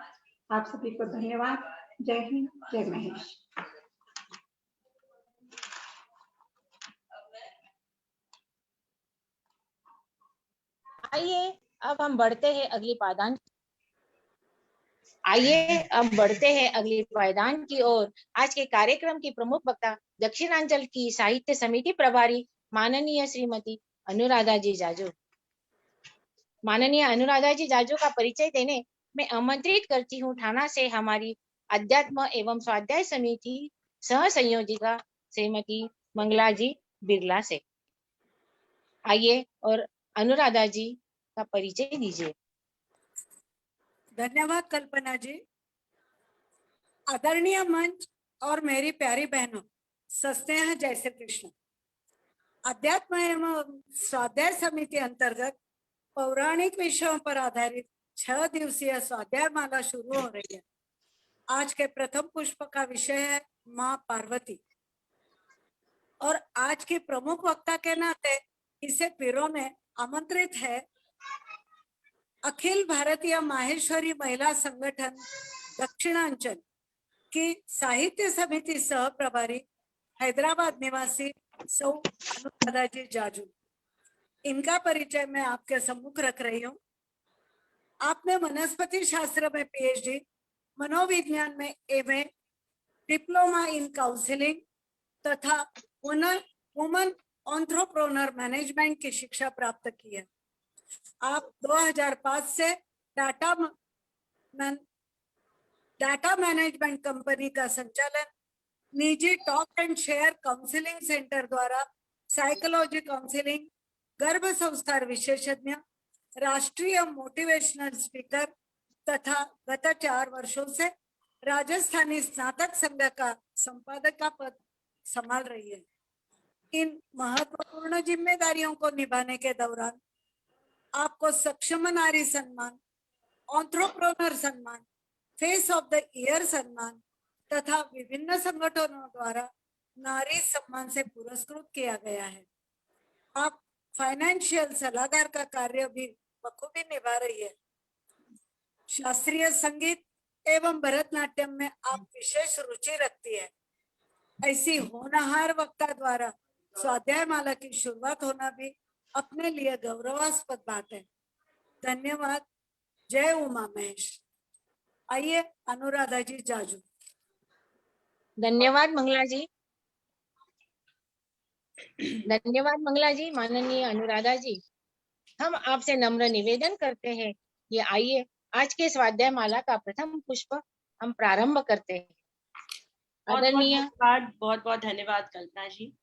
आप सभी को धन्यवाद। जय हिंद, जय महेश। आइए अब हम बढ़ते हैं अगली पायदान की ओर। आज के कार्यक्रम की प्रमुख वक्ता दक्षिणांचल की साहित्य समिति प्रभारी माननीय श्रीमती अनुराधा जी जाजू। माननीय अनुराधा जी जाजू का परिचय देने मैं आमंत्रित करती हूँ ठाणा से हमारी अध्यात्म एवं स्वाध्याय समिति सह संयोजिका श्रीमती मंगला जी बिरला से। आइए और अनुराधा जी का परिचय दीजिए। धन्यवाद कल्पना जी। आदरणीय मंच और मेरी प्यारी बहनों, स्नेह जय श्री कृष्ण। अध्यात्म एवं स्वाध्याय समिति अंतर्गत पौराणिक विषयों पर आधारित 6 दिवसीय स्वाध्याय माला शुरू हो रही है। आज के प्रथम पुष्प का विषय है माँ पार्वती, और आज की प्रमुख वक्ता के नाते इसे पिरोने आमंत्रित है अखिल भारतीय माहेश्वरी महिला संगठन दक्षिणांचल की साहित्य समिति सह प्रभारी हैदराबाद निवासी सौ अनुराधा जी जाजू। इनका परिचय मैं आपके सम्मुख रख रही हूँ। आपने वनस्पति शास्त्र में पीएचडी, मनोविज्ञान में एमए, डिप्लोमा इन काउंसलिंग तथा वुमन एंटरप्रेन्योर मैनेजमेंट की शिक्षा प्राप्त की है। आप 2005 से डाटा मैनेजमेंट कंपनी का संचालन निजी talk and share counselling centre द्वारा साइकोलॉजी काउंसलिंग, गर्भ संस्कार विशेषज्ञ, राष्ट्रीय मोटिवेशनल स्पीकर तथा गत 4 वर्षों से राजस्थानी स्नातक संघ का संपादक का पद संभाल रही है। इन महत्वपूर्ण जिम्मेदारियों को निभाने के दौरान आपको सक्षम नारी सम्मान, एंटरप्रेन्योर सम्मान, फेस ऑफ द ईयर सम्मान तथा विभिन्न संगठनों द्वारा नारी सम्मान से पुरस्कृत किया गया है। आप फाइनेंशियल सलाहकार का कार्य भी बखूबी निभा रही है। शास्त्रीय संगीत एवं भरतनाट्यम में आप विशेष रुचि रखती है। ऐसी होनहार वक्ता द्वारा स्वाध्याय माला की शुरुआत होना भी अपने लिए गौरवास्पद बात है। धन्यवाद। जय उमा महेश। आइए अनुराधा जी जाजू। धन्यवाद मंगला जी। धन्यवाद मंगला जी। माननीय अनुराधा जी, हम आपसे नम्र निवेदन करते हैं कि आइए आज के स्वाध्याय माला का प्रथम पुष्प हम प्रारंभ करते हैं। बहुत बहुत धन्यवाद कल्पना जी।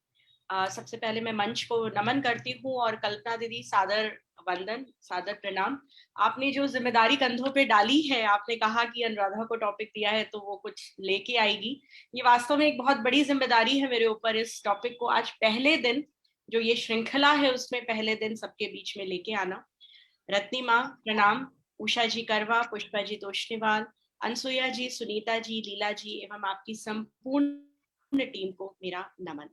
सबसे पहले मैं मंच को नमन करती हूँ और कल्पना दीदी सादर वंदन, सादर प्रणाम। आपने जो जिम्मेदारी कंधों पे डाली है, आपने कहा कि अनुराधा को टॉपिक दिया है तो वो कुछ लेके आएगी। ये वास्तव में एक बहुत बड़ी जिम्मेदारी है मेरे ऊपर, इस टॉपिक को आज पहले दिन जो ये श्रृंखला है उसमें पहले दिन सबके बीच में लेके आना। रत्नी माँ प्रणाम, उषा जी करवा, पुष्पा जी तोष्णीवाल, अनसुईया जी, सुनीता जी, लीला जी एवं आपकी संपूर्ण टीम को मेरा नमन।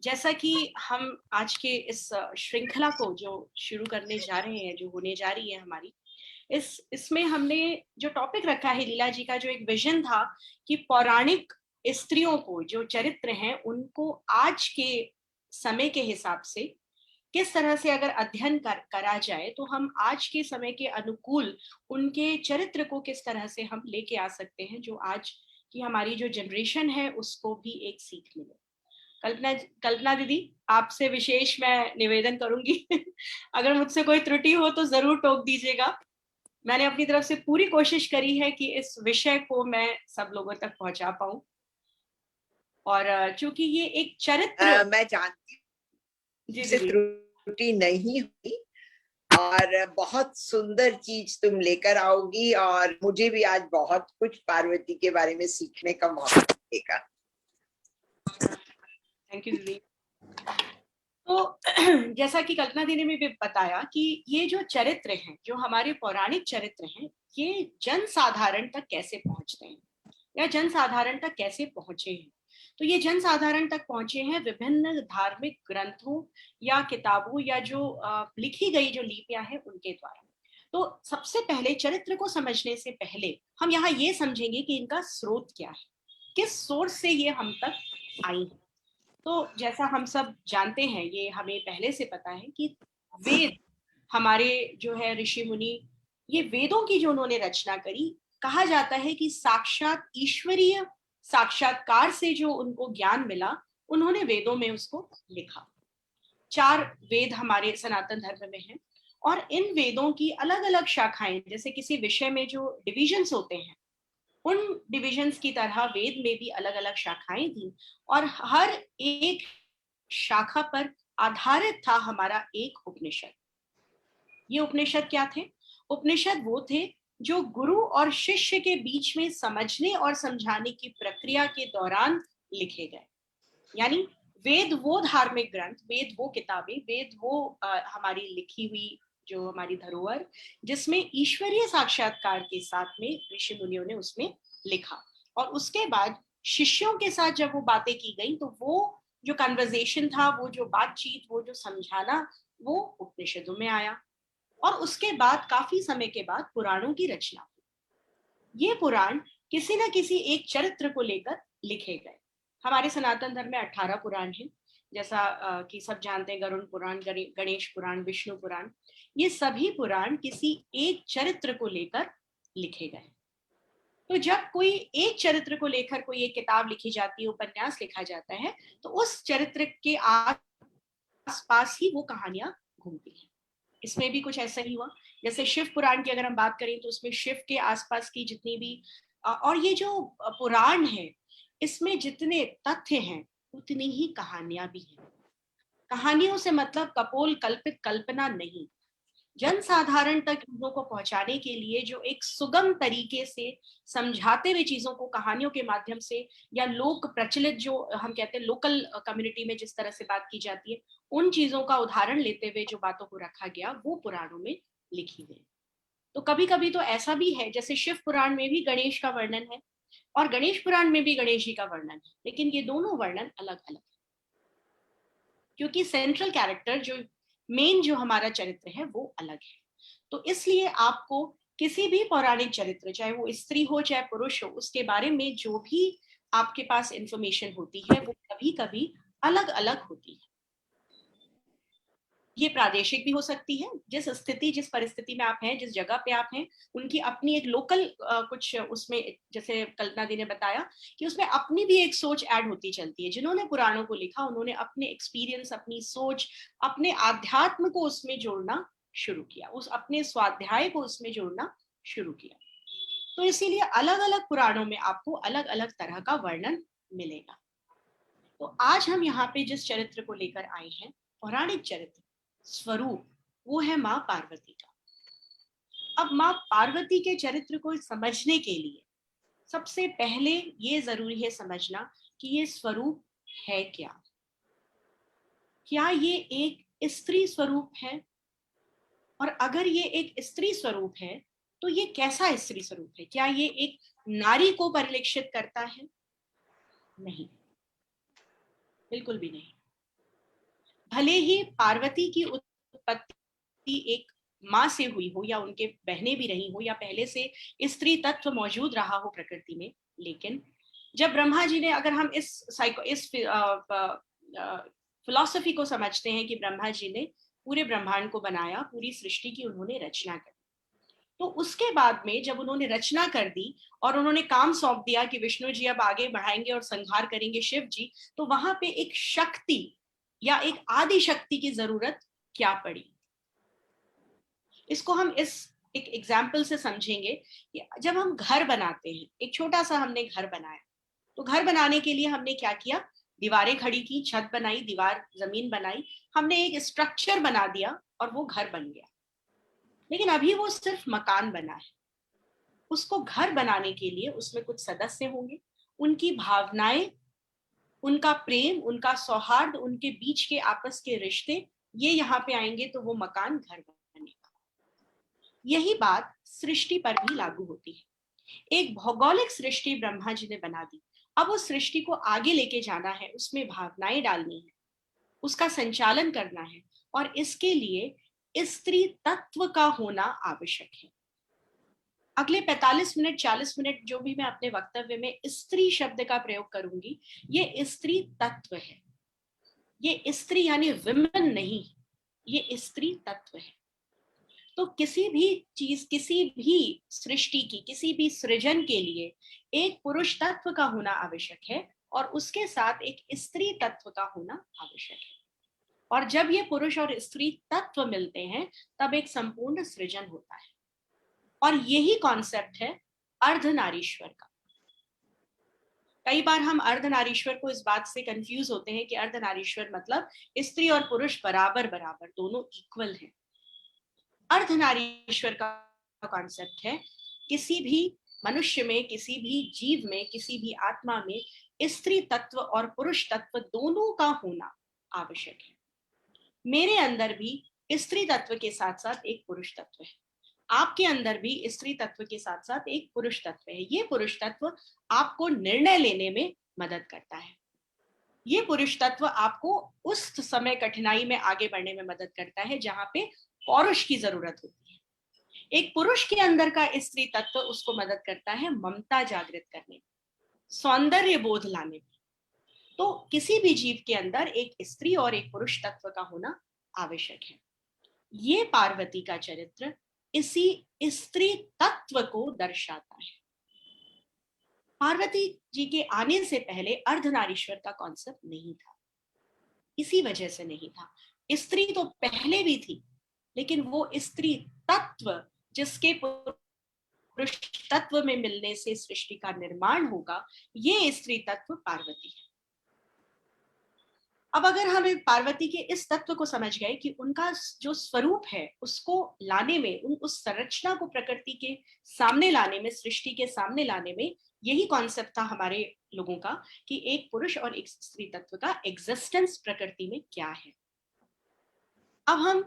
जैसा कि हम आज के इस श्रृंखला को जो शुरू करने जा रहे हैं, जो होने जा रही है हमारी, इसमें हमने जो टॉपिक रखा है लीला जी का, जो एक विजन था कि पौराणिक स्त्रियों को जो चरित्र हैं उनको आज के समय के हिसाब से किस तरह से अगर अध्ययन करा जाए तो हम आज के समय के अनुकूल उनके चरित्र को किस तरह से हम लेके आ सकते हैं, जो आज की हमारी जो जनरेशन है उसको भी एक सीख मिले। कल्पना दीदी, आपसे विशेष मैं निवेदन करूंगी अगर मुझसे कोई त्रुटि हो तो जरूर टोक दीजिएगा। मैंने अपनी तरफ से पूरी कोशिश करी है कि इस विषय को मैं सब लोगों तक पहुंचा पाऊं, और चूंकि ये एक चरित्र मैं जानती हूँ त्रुटि नहीं हुई, और बहुत सुंदर चीज तुम लेकर आओगी और मुझे भी आज बहुत कुछ पार्वती के बारे में सीखने का मौका मिलेगा। थैंक यू दीदी। तो जैसा कि कल्पना दीदी ने भी बताया कि ये जो चरित्र हैं, जो हमारे पौराणिक चरित्र हैं, ये जन साधारण तक कैसे पहुंचते हैं या जन साधारण तक कैसे पहुंचे हैं। तो ये जन साधारण तक पहुंचे हैं विभिन्न धार्मिक ग्रंथों या किताबों या जो लिखी गई जो लिपियां हैं उनके द्वारा। तो सबसे पहले चरित्र को समझने से पहले हम यहाँ ये समझेंगे कि इनका स्रोत क्या है, किस सोर्स से ये हम तक आई है। तो जैसा हम सब जानते हैं, ये हमें पहले से पता है कि वेद हमारे जो है ऋषि मुनि, ये वेदों की जो उन्होंने रचना करी, कहा जाता है कि साक्षात ईश्वरीय साक्षात्कार से जो उनको ज्ञान मिला, उन्होंने वेदों में उसको लिखा। 4 वेद हमारे सनातन धर्म में हैं और इन वेदों की अलग अलग शाखाएं, जैसे किसी विषय में जो डिविजन्स होते हैं, उन डिविजन्स की तरह वेद में भी अलग अलग शाखाएं थी और हर एक शाखा पर आधारित था हमारा एक उपनिषद। ये उपनिषद क्या थे? उपनिषद वो थे जो गुरु और शिष्य के बीच में समझने और समझाने की प्रक्रिया के दौरान लिखे गए। यानी वेद वो धार्मिक ग्रंथ, वेद वो किताबें, वेद वो हमारी लिखी हुई जो हमारी धरोहर, जिसमें ईश्वरीय साक्षात्कार के साथ में ऋषि मुनियों ने उसमें लिखा। और उसके बाद शिष्यों के साथ जब वो बातें की गई, तो वो जो कन्वर्सेशन था, वो जो बातचीत, वो जो समझाना, वो उपनिषदों में आया। और उसके बाद काफी समय के बाद पुराणों की रचना हुई। ये पुराण किसी न किसी एक चरित्र को लेकर लिखे गए। हमारे सनातन धर्म में 18 पुराण हैं, जैसा कि सब जानते हैं, गरुड़ पुराण, गणेश पुराण, विष्णु पुराण। ये सभी पुराण किसी एक चरित्र को लेकर लिखे गए। तो जब कोई एक चरित्र को लेकर कोई एक किताब लिखी जाती है, उपन्यास लिखा जाता है, तो उस चरित्र के आसपास ही वो कहानियां घूमती हैं। इसमें भी कुछ ऐसा ही हुआ। जैसे शिव पुराण की अगर हम बात करें, तो उसमें शिव के आसपास की जितनी भी और ये जो पुराण है, इसमें जितने तथ्य हैं उतनी ही कहानियां भी हैं। कहानियों से मतलब कपोल कल्पित कल्पना नहीं, जन साधारण तक चीजों को पहुंचाने के लिए जो एक सुगम तरीके से समझाते हुए चीजों को कहानियों के माध्यम से, या लोक प्रचलित जो हम कहते हैं लोकल कम्युनिटी में जिस तरह से बात की जाती है, उन चीजों का उदाहरण लेते हुए जो बातों को रखा गया, वो पुराणों में लिखी गई। तो कभी कभी तो ऐसा भी है, जैसे शिव पुराण में भी गणेश का वर्णन है और गणेश पुराण में भी गणेश जी का वर्णन है, लेकिन ये दोनों वर्णन अलग अलग है, क्योंकि सेंट्रल कैरेक्टर जो मेन जो हमारा चरित्र है वो अलग है। तो इसलिए आपको किसी भी पौराणिक चरित्र, चाहे वो स्त्री हो चाहे पुरुष हो, उसके बारे में जो भी आपके पास इंफॉर्मेशन होती है वो कभी कभी अलग अलग होती है। ये प्रादेशिक भी हो सकती है, जिस स्थिति जिस परिस्थिति में आप हैं, जिस जगह पे आप हैं, उनकी अपनी एक लोकल कुछ उसमें, जैसे कल्पना दी ने बताया कि उसमें अपनी भी एक सोच ऐड होती चलती है। जिन्होंने पुराणों को लिखा, उन्होंने अपने एक्सपीरियंस, अपनी सोच, अपने आध्यात्म को उसमें जोड़ना शुरू किया, उस अपने स्वाध्याय को उसमें जोड़ना शुरू किया। तो इसीलिए अलग अलग पुराणों में आपको अलग अलग तरह का वर्णन मिलेगा। तो आज हम यहाँ पे जिस चरित्र को लेकर आए हैं, पौराणिक चरित्र स्वरूप, वो है माँ पार्वती का। अब माँ पार्वती के चरित्र को समझने के लिए सबसे पहले ये जरूरी है समझना कि ये स्वरूप है क्या। क्या ये एक स्त्री स्वरूप है? और अगर ये एक स्त्री स्वरूप है, तो ये कैसा स्त्री स्वरूप है? क्या ये एक नारी को परिलक्षित करता है? नहीं, बिल्कुल भी नहीं। भले ही पार्वती की उत्पत्ति एक माँ से हुई हो, या उनके बहनें भी रही हो, या पहले से स्त्री तत्व मौजूद रहा हो प्रकृति में, लेकिन जब ब्रह्मा जी ने, अगर हम इस फिलॉसफी को समझते हैं कि ब्रह्मा जी ने पूरे ब्रह्मांड को बनाया, पूरी सृष्टि की उन्होंने रचना कर, तो उसके बाद में जब उन्होंने रचना कर दी और उन्होंने काम सौंप दिया कि विष्णु जी अब आगे बढ़ाएंगे और संहार करेंगे शिव जी, तो वहां पे एक शक्ति या एक आदि शक्ति की जरूरत क्या पड़ी। इसको हम इस एक एग्जाम्पल से समझेंगे कि जब हम घर बनाते हैं, एक छोटा सा हमने घर बनाया, तो घर बनाने के लिए हमने क्या किया? दीवारें खड़ी की, छत बनाई, दीवार जमीन बनाई, हमने एक स्ट्रक्चर बना दिया और वो घर बन गया। लेकिन अभी वो सिर्फ मकान बना है। उसको घर बनाने के लिए उसमें कुछ सदस्य होंगे, उनकी भावनाएं, उनका प्रेम, उनका सौहार्द, उनके बीच के आपस के रिश्ते, ये यहाँ पे आएंगे तो वो मकान घर बनेगा। यही बात सृष्टि पर भी लागू होती है। एक भौगोलिक सृष्टि ब्रह्मा जी ने बना दी, अब उस सृष्टि को आगे लेके जाना है, उसमें भावनाएं डालनी है, उसका संचालन करना है, और इसके लिए स्त्री तत्व का होना आवश्यक है। अगले 45 मिनट 40 मिनट जो भी मैं अपने वक्तव्य में स्त्री शब्द का प्रयोग करूंगी, ये स्त्री तत्व है। ये स्त्री यानी विमेन नहीं, ये स्त्री तत्व है। तो किसी भी चीज, किसी भी सृष्टि की, किसी भी सृजन के लिए एक पुरुष तत्व का होना आवश्यक है और उसके साथ एक स्त्री तत्व का होना आवश्यक है। और जब ये पुरुष और स्त्री तत्व मिलते हैं तब एक संपूर्ण सृजन होता है। और यही कॉन्सेप्ट है अर्धनारीश्वर का। कई बार हम अर्धनारीश्वर को इस बात से कंफ्यूज होते हैं कि अर्धनारीश्वर मतलब स्त्री और पुरुष बराबर बराबर, दोनों इक्वल हैं। अर्धनारीश्वर का कॉन्सेप्ट है किसी भी मनुष्य में, किसी भी जीव में, किसी भी आत्मा में स्त्री तत्व और पुरुष तत्व दोनों का होना आवश्यक है। मेरे अंदर भी स्त्री तत्व के साथ साथ एक पुरुष तत्व है, आपके अंदर भी स्त्री तत्व के साथ साथ एक पुरुष तत्व है। ये पुरुष तत्व आपको निर्णय लेने में मदद करता है। ये पुरुष तत्व आपको उस समय कठिनाई में आगे बढ़ने में मदद करता है जहां पे पौरुष की जरूरत होती है। एक पुरुष के अंदर का स्त्री तत्व उसको मदद करता है ममता जागृत करने में, सौंदर्य बोध लाने में। तो किसी भी जीव के अंदर एक स्त्री और एक पुरुष तत्व का होना आवश्यक है। ये पार्वती का चरित्र इसी स्त्री तत्व को दर्शाता है। पार्वती जी के आने से पहले अर्धनारीश्वर का कॉन्सेप्ट नहीं था, इसी वजह से नहीं था। स्त्री तो पहले भी थी, लेकिन वो स्त्री तत्व जिसके पुरुष तत्व में मिलने से सृष्टि का निर्माण होगा, ये स्त्री तत्व पार्वती है। अब अगर हम पार्वती के इस तत्व को समझ गए कि उनका जो स्वरूप है उसको लाने में, उस संरचना को प्रकृति के सामने लाने में, सृष्टि के सामने लाने में, यही कॉन्सेप्ट था हमारे लोगों का कि एक पुरुष और एक स्त्री तत्व का एग्जिस्टेंस प्रकृति में क्या है। अब हम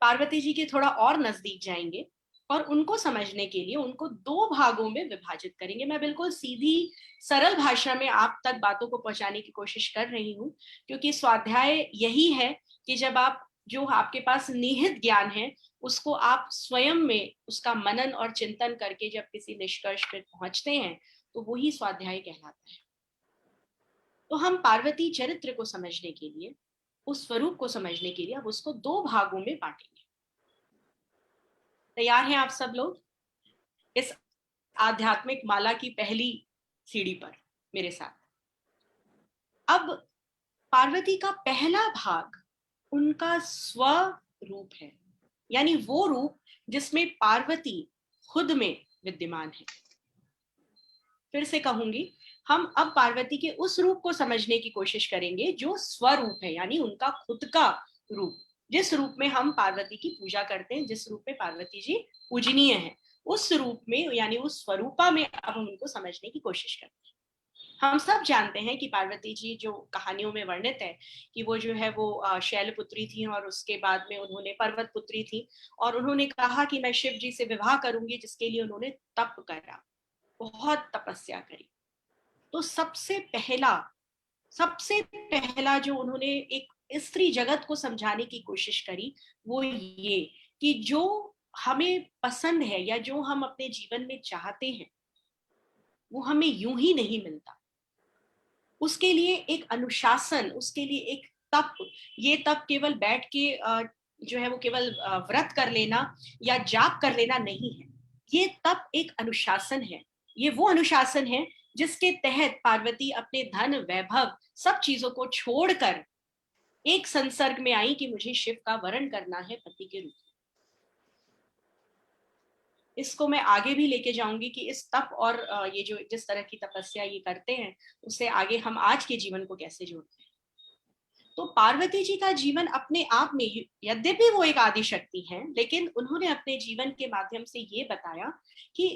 पार्वती जी के थोड़ा और नजदीक जाएंगे और उनको समझने के लिए उनको दो भागों में विभाजित करेंगे। मैं बिल्कुल सीधी सरल भाषा में आप तक बातों को पहुंचाने की कोशिश कर रही हूँ, क्योंकि स्वाध्याय यही है कि जब आप, जो आपके पास निहित ज्ञान है, उसको आप स्वयं में उसका मनन और चिंतन करके जब किसी निष्कर्ष पर पहुंचते हैं तो वही स्वाध्याय कहलाता है। तो हम पार्वती चरित्र को समझने के लिए, उस स्वरूप को समझने के लिए अब उसको दो भागों में बांटेंगे। तैयार हैं आप सब लोग इस आध्यात्मिक माला की पहली सीढ़ी पर मेरे साथ? अब पार्वती का पहला भाग उनका स्वरूप है, यानी वो रूप जिसमें पार्वती खुद में विद्यमान है। फिर से कहूंगी, हम अब पार्वती के उस रूप को समझने की कोशिश करेंगे जो स्वरूप है, यानी उनका खुद का रूप, जिस रूप में हम पार्वती की पूजा करते हैं, जिस रूप में पार्वती जी पूजनीय है, उस रूप में यानी उस स्वरूपा में अब हम उनको समझने की कोशिश करते हैं। हम सब जानते हैं कि पार्वती जी जो कहानियों में वर्णित है कि वो जो है वो शैलपुत्री थी और उसके बाद में उन्होंने पर्वत पुत्री थी, और उन्होंने कहा कि मैं शिव जी से विवाह करूंगी, जिसके लिए उन्होंने तप करा, बहुत तपस्या करी। तो सबसे पहला जो उन्होंने एक स्त्री जगत को समझाने की कोशिश करी वो ये कि जो हमें पसंद है या जो हम अपने जीवन में चाहते हैं वो हमें यूं ही नहीं मिलता। उसके लिए एक अनुशासन, उसके लिए एक तप, ये तप केवल बैठ के जो है वो केवल व्रत कर लेना या जाप कर लेना नहीं है। ये तप एक अनुशासन है। ये वो अनुशासन है जिसके तहत पार्वती अपने धन, वैभव, सब चीजों को छोड़कर एक संसर्ग में आई कि मुझे शिव का वरण करना है पति के रूप में। इसको मैं आगे भी लेके जाऊंगी कि इस तप और ये जो जिस तरह की तपस्या ये करते हैं उससे आगे हम आज के जीवन को कैसे जोड़ते हैं। तो पार्वती जी का जीवन अपने आप में, यद्यपि वो एक आदि शक्ति हैं, लेकिन उन्होंने अपने जीवन के माध्यम से ये बताया कि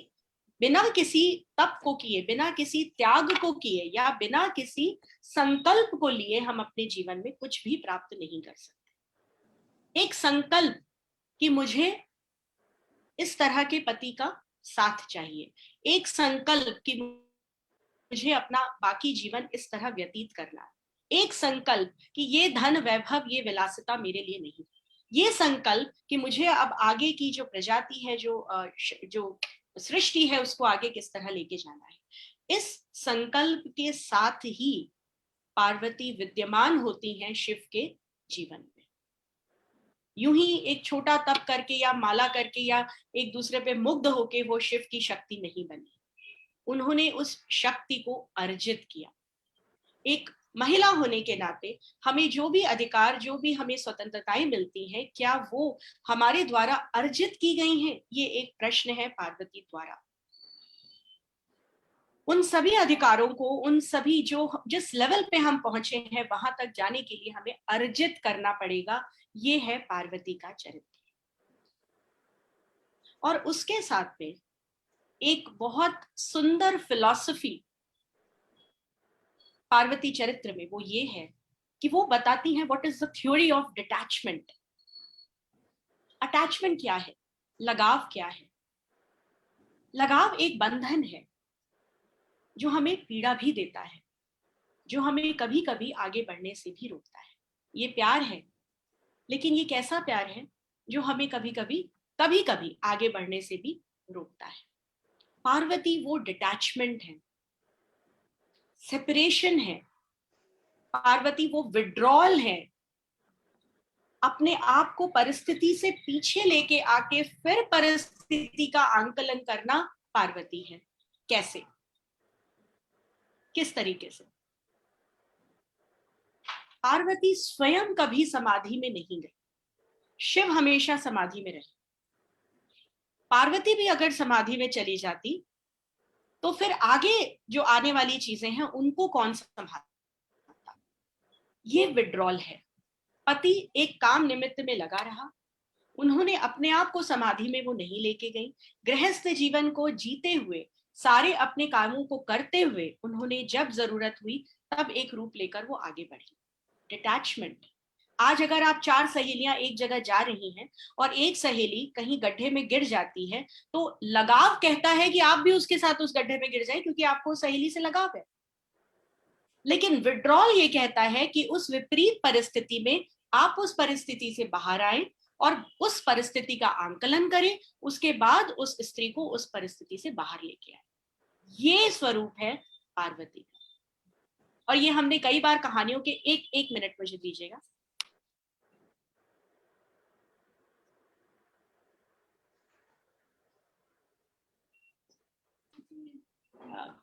बिना किसी तप को किए, बिना किसी त्याग को किए या बिना किसी संकल्प को लिए हम अपने जीवन में कुछ भी प्राप्त नहीं कर सकते। एक संकल्प कि मुझे इस तरह के पति का साथ चाहिए, एक संकल्प कि मुझे अपना बाकी जीवन इस तरह व्यतीत करना है, एक संकल्प कि ये धन वैभव ये विलासिता मेरे लिए नहीं, ये संकल्प कि मुझे अब आगे की जो प्रजाति है, जो सृष्टि है, उसको आगे किस तरह लेके जाना है। इस संकल्प के साथ ही पार्वती विद्यमान होती हैं शिव के जीवन में। यूं ही एक छोटा तप करके या माला करके या एक दूसरे पे मुग्ध होके वो शिव की शक्ति नहीं बनी, उन्होंने उस शक्ति को अर्जित किया। एक महिला होने के नाते हमें जो भी अधिकार, जो भी हमें स्वतंत्रताएं मिलती हैं, क्या वो हमारे द्वारा अर्जित की गई हैं? ये एक प्रश्न है पार्वती द्वारा। उन सभी अधिकारों को, उन सभी जिस लेवल पे हम पहुंचे हैं, वहां तक जाने के लिए हमें अर्जित करना पड़ेगा। ये है पार्वती का चरित्र। और उसके साथ में एक बहुत सुंदर फिलॉसफी पार्वती चरित्र में वो ये है कि वो बताती हैं what is the theory of detachment. Attachment क्या है, लगाव क्या है? लगाव एक बंधन है जो हमें पीड़ा भी देता है, जो हमें कभी कभी आगे बढ़ने से भी रोकता है। ये प्यार है, लेकिन ये कैसा प्यार है जो हमें कभी कभी आगे बढ़ने से भी रोकता है। पार्वती वो डिटैचमेंट है, सेपरेशन है। पार्वती वो विड्रॉल है, अपने आप को परिस्थिति से पीछे लेके आके फिर परिस्थिति का आंकलन करना पार्वती है। कैसे, किस तरीके से? पार्वती स्वयं कभी समाधि में नहीं गई, शिव हमेशा समाधि में रहे। पार्वती भी अगर समाधि में चली जाती तो फिर आगे जो आने वाली चीजें हैं उनको कौन संभालता? ये विड्रॉल है। पति एक काम निमित्त में लगा रहा, उन्होंने अपने आप को समाधि में वो नहीं लेके गई। गृहस्थ जीवन को जीते हुए, सारे अपने कामों को करते हुए, उन्होंने जब जरूरत हुई तब एक रूप लेकर वो आगे बढ़ी। डिटैचमेंट। आज अगर आप 4 सहेलियां एक जगह जा रही हैं और एक सहेली कहीं गड्ढे में गिर जाती है, तो लगाव कहता है कि आप भी उसके साथ उस गड्ढे में गिर जाए, क्योंकि आपको सहेली से लगाव है। लेकिन विड्रॉल ये कहता है कि उस विपरीत परिस्थिति में आप उस परिस्थिति से बाहर आए और उस परिस्थिति का आंकलन करें, उसके बाद उस स्त्री को उस परिस्थिति से बाहर लेके आए। ये स्वरूप है पार्वती का। और ये हमने कई बार कहानियों के एक मिनट मुझे दीजिएगा।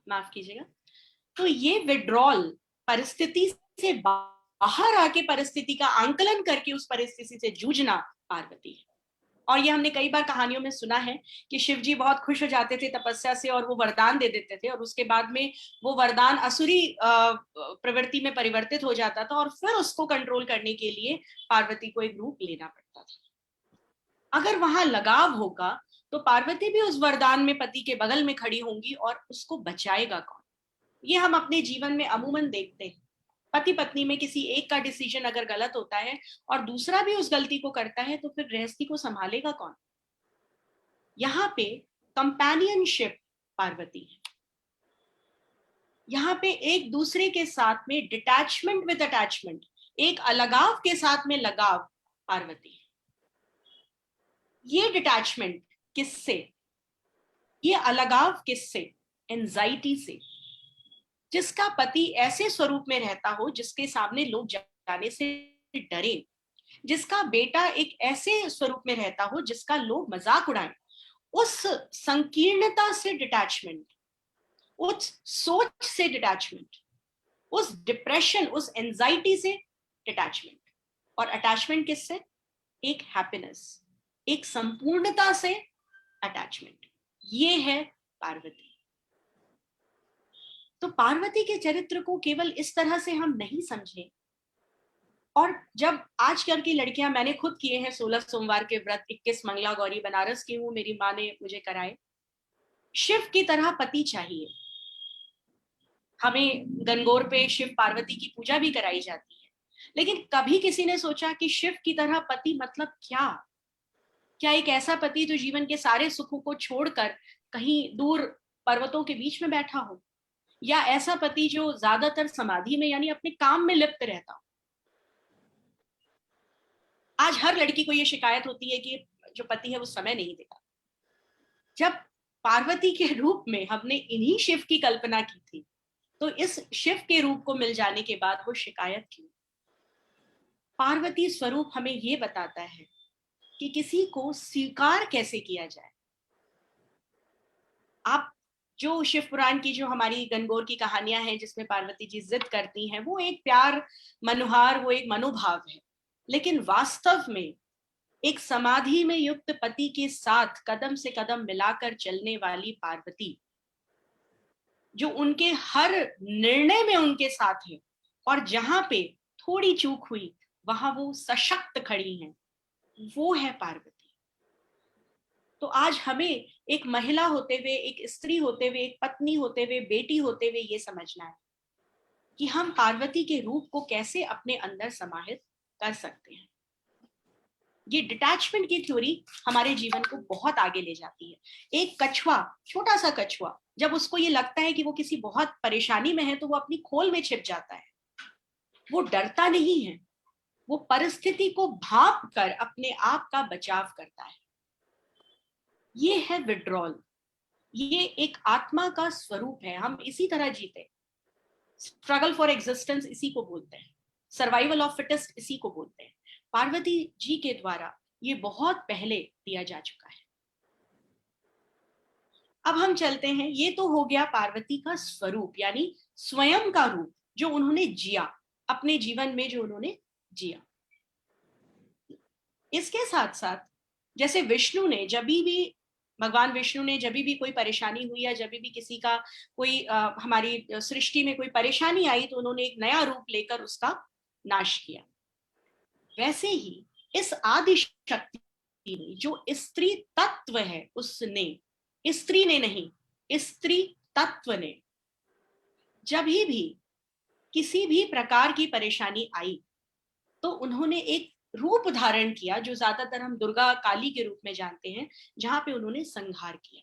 माफ कीजिएगा। तो ये विड्रॉल, परिस्थिति से बाहर आके परिस्थिति का आंकलन करके उस परिस्थिति से जूझना पार्वती है। और ये हमने कई बार कहानियों में सुना है कि शिव जी बहुत खुश हो जाते थे तपस्या से और वो वरदान दे देते थे, और उसके बाद में वो वरदान असुरी प्रवृत्ति में परिवर्तित हो जाता था, और फिर उसको कंट्रोल करने के लिए पार्वती को एक रूप लेना पड़ता था। अगर वहां लगाव होगा तो पार्वती भी उस वरदान में पति के बगल में खड़ी होंगी, और उसको बचाएगा कौन? ये हम अपने जीवन में अमूमन देखते हैं। पति पत्नी में किसी एक का डिसीजन अगर गलत होता है और दूसरा भी उस गलती को करता है, तो फिर गृहस्थी को संभालेगा कौन? यहाँ पे कंपेनियनशिप पार्वती है। यहाँ पे एक दूसरे के साथ में डिटैचमेंट विद अटैचमेंट, एक अलगाव के साथ में लगाव पार्वती है। ये डिटैचमेंट किससे, ये अलगाव किससे? एंजाइटी से। जिसका पति ऐसे स्वरूप में रहता हो जिसके सामने लोग जाने से डरे, जिसका बेटा एक ऐसे स्वरूप में रहता हो जिसका लोग मजाक उड़ाएं, उस संकीर्णता से डिटैचमेंट, उस सोच से डिटैचमेंट, उस डिप्रेशन, उस एंजाइटी से डिटैचमेंट। और अटैचमेंट किससे? एक हैप्पीनेस, एक संपूर्णता से अटैचमेंट। ये है पार्वती। तो पार्वती के चरित्र को केवल इस तरह से हम नहीं समझें और जब आजकल की लड़कियां, मैंने खुद किए हैं 16 सोमवार के व्रत, 21 मंगला गौरी, बनारस की हूँ, मेरी माँ ने मुझे कराए। शिव की तरह पति चाहिए। हमें गणगौर पे शिव पार्वती की पूजा भी कराई जाती है, लेकिन कभी किसी ने सोचा कि शिव की तरह पति मतलब क्या? क्या एक ऐसा पति जो जीवन के सारे सुखों को छोड़कर कहीं दूर पर्वतों के बीच में बैठा हो, या ऐसा पति जो ज्यादातर समाधि में यानी अपने काम में लिप्त रहता हो? आज हर लड़की को ये शिकायत होती है कि जो पति है वो समय नहीं देता। जब पार्वती के रूप में हमने इन्हीं शिव की कल्पना की थी, तो इस शिव के रूप को मिल जाने के बाद वो शिकायत क्यों? पार्वती स्वरूप हमें ये बताता है कि किसी को स्वीकार कैसे किया जाए। आप जो शिव पुराण की जो हमारी गणगौर की कहानियां हैं जिसमें पार्वती जी जिद करती हैं, वो एक प्यार मनोहार, वो एक मनोभाव है, लेकिन वास्तव में एक समाधि में युक्त पति के साथ कदम से कदम मिलाकर चलने वाली पार्वती, जो उनके हर निर्णय में उनके साथ है, और जहां पे थोड़ी चूक हुई वहां वो सशक्त खड़ी हैं, वो है पार्वती। तो आज हमें एक महिला होते हुए, एक स्त्री होते हुए, एक पत्नी होते हुए, बेटी होते हुए ये समझना है कि हम पार्वती के रूप को कैसे अपने अंदर समाहित कर सकते हैं। ये डिटैचमेंट की थ्योरी हमारे जीवन को बहुत आगे ले जाती है। एक कछुआ, छोटा सा कछुआ, जब उसको ये लगता है कि वो किसी बहुत परेशानी में है, तो वो अपनी खोल में छिप जाता है। वो डरता नहीं है, वो परिस्थिति को भांप कर अपने आप का बचाव करता है। ये है विड्रॉल। ये एक आत्मा का स्वरूप है। हम इसी तरह जीते। स्ट्रगल फॉर एग्जिस्टेंस इसी को बोलते हैं, सर्वाइवल ऑफ फिटेस्ट इसी को बोलते हैं। पार्वती जी के द्वारा ये बहुत पहले दिया जा चुका है। अब हम चलते हैं, ये तो हो गया पार्वती का स्वरूप, यानी स्वयं का रूप जो उन्होंने जिया, अपने जीवन में जो उन्होंने जिया। इसके साथ साथ जैसे विष्णु ने जब भी, भगवान विष्णु ने जब भी कोई परेशानी हुई या जब भी किसी का कोई हमारी सृष्टि में कोई परेशानी आई, तो उन्होंने एक नया रूप लेकर उसका नाश किया। वैसे ही इस आदि शक्ति ने, जो स्त्री तत्व है, उसने, स्त्री ने नहीं, स्त्री तत्व ने जब भी किसी भी प्रकार की परेशानी आई, तो उन्होंने एक रूप धारण किया जो ज्यादातर हम दुर्गा काली के रूप में जानते हैं, जहां पे उन्होंने संहार किया।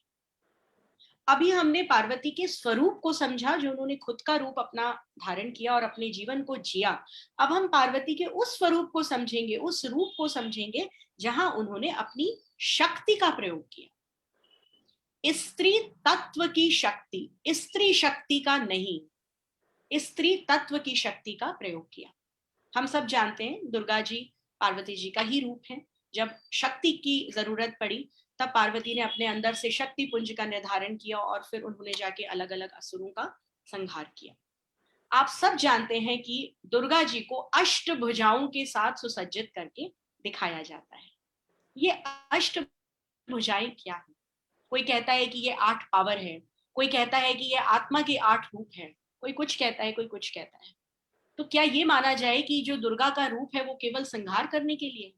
अभी हमने पार्वती के स्वरूप को समझा, जो उन्होंने खुद का रूप अपना धारण किया और अपने जीवन को जिया। अब हम पार्वती के उस स्वरूप को समझेंगे, उस रूप को समझेंगे जहां उन्होंने अपनी शक्ति का प्रयोग किया। स्त्री तत्व की शक्ति, स्त्री शक्ति का नहीं, स्त्री तत्व की शक्ति का प्रयोग किया। हम सब जानते हैं दुर्गा जी पार्वती जी का ही रूप है। जब शक्ति की जरूरत पड़ी, तब पार्वती ने अपने अंदर से शक्ति पुंज का निर्धारण किया और फिर उन्होंने जाके अलग अलग असुरों का संहार किया। आप सब जानते हैं कि दुर्गा जी को अष्टभुजाओं के साथ सुसज्जित करके दिखाया जाता है। ये अष्टभुजाएं क्या है? कोई कहता है कि ये 8 पावर है, कोई कहता है कि ये आत्मा के 8 रूप है, कोई कुछ कहता है, कोई कुछ कहता है। तो क्या ये माना जाए कि जो दुर्गा का रूप है वो केवल संहार करने के लिए?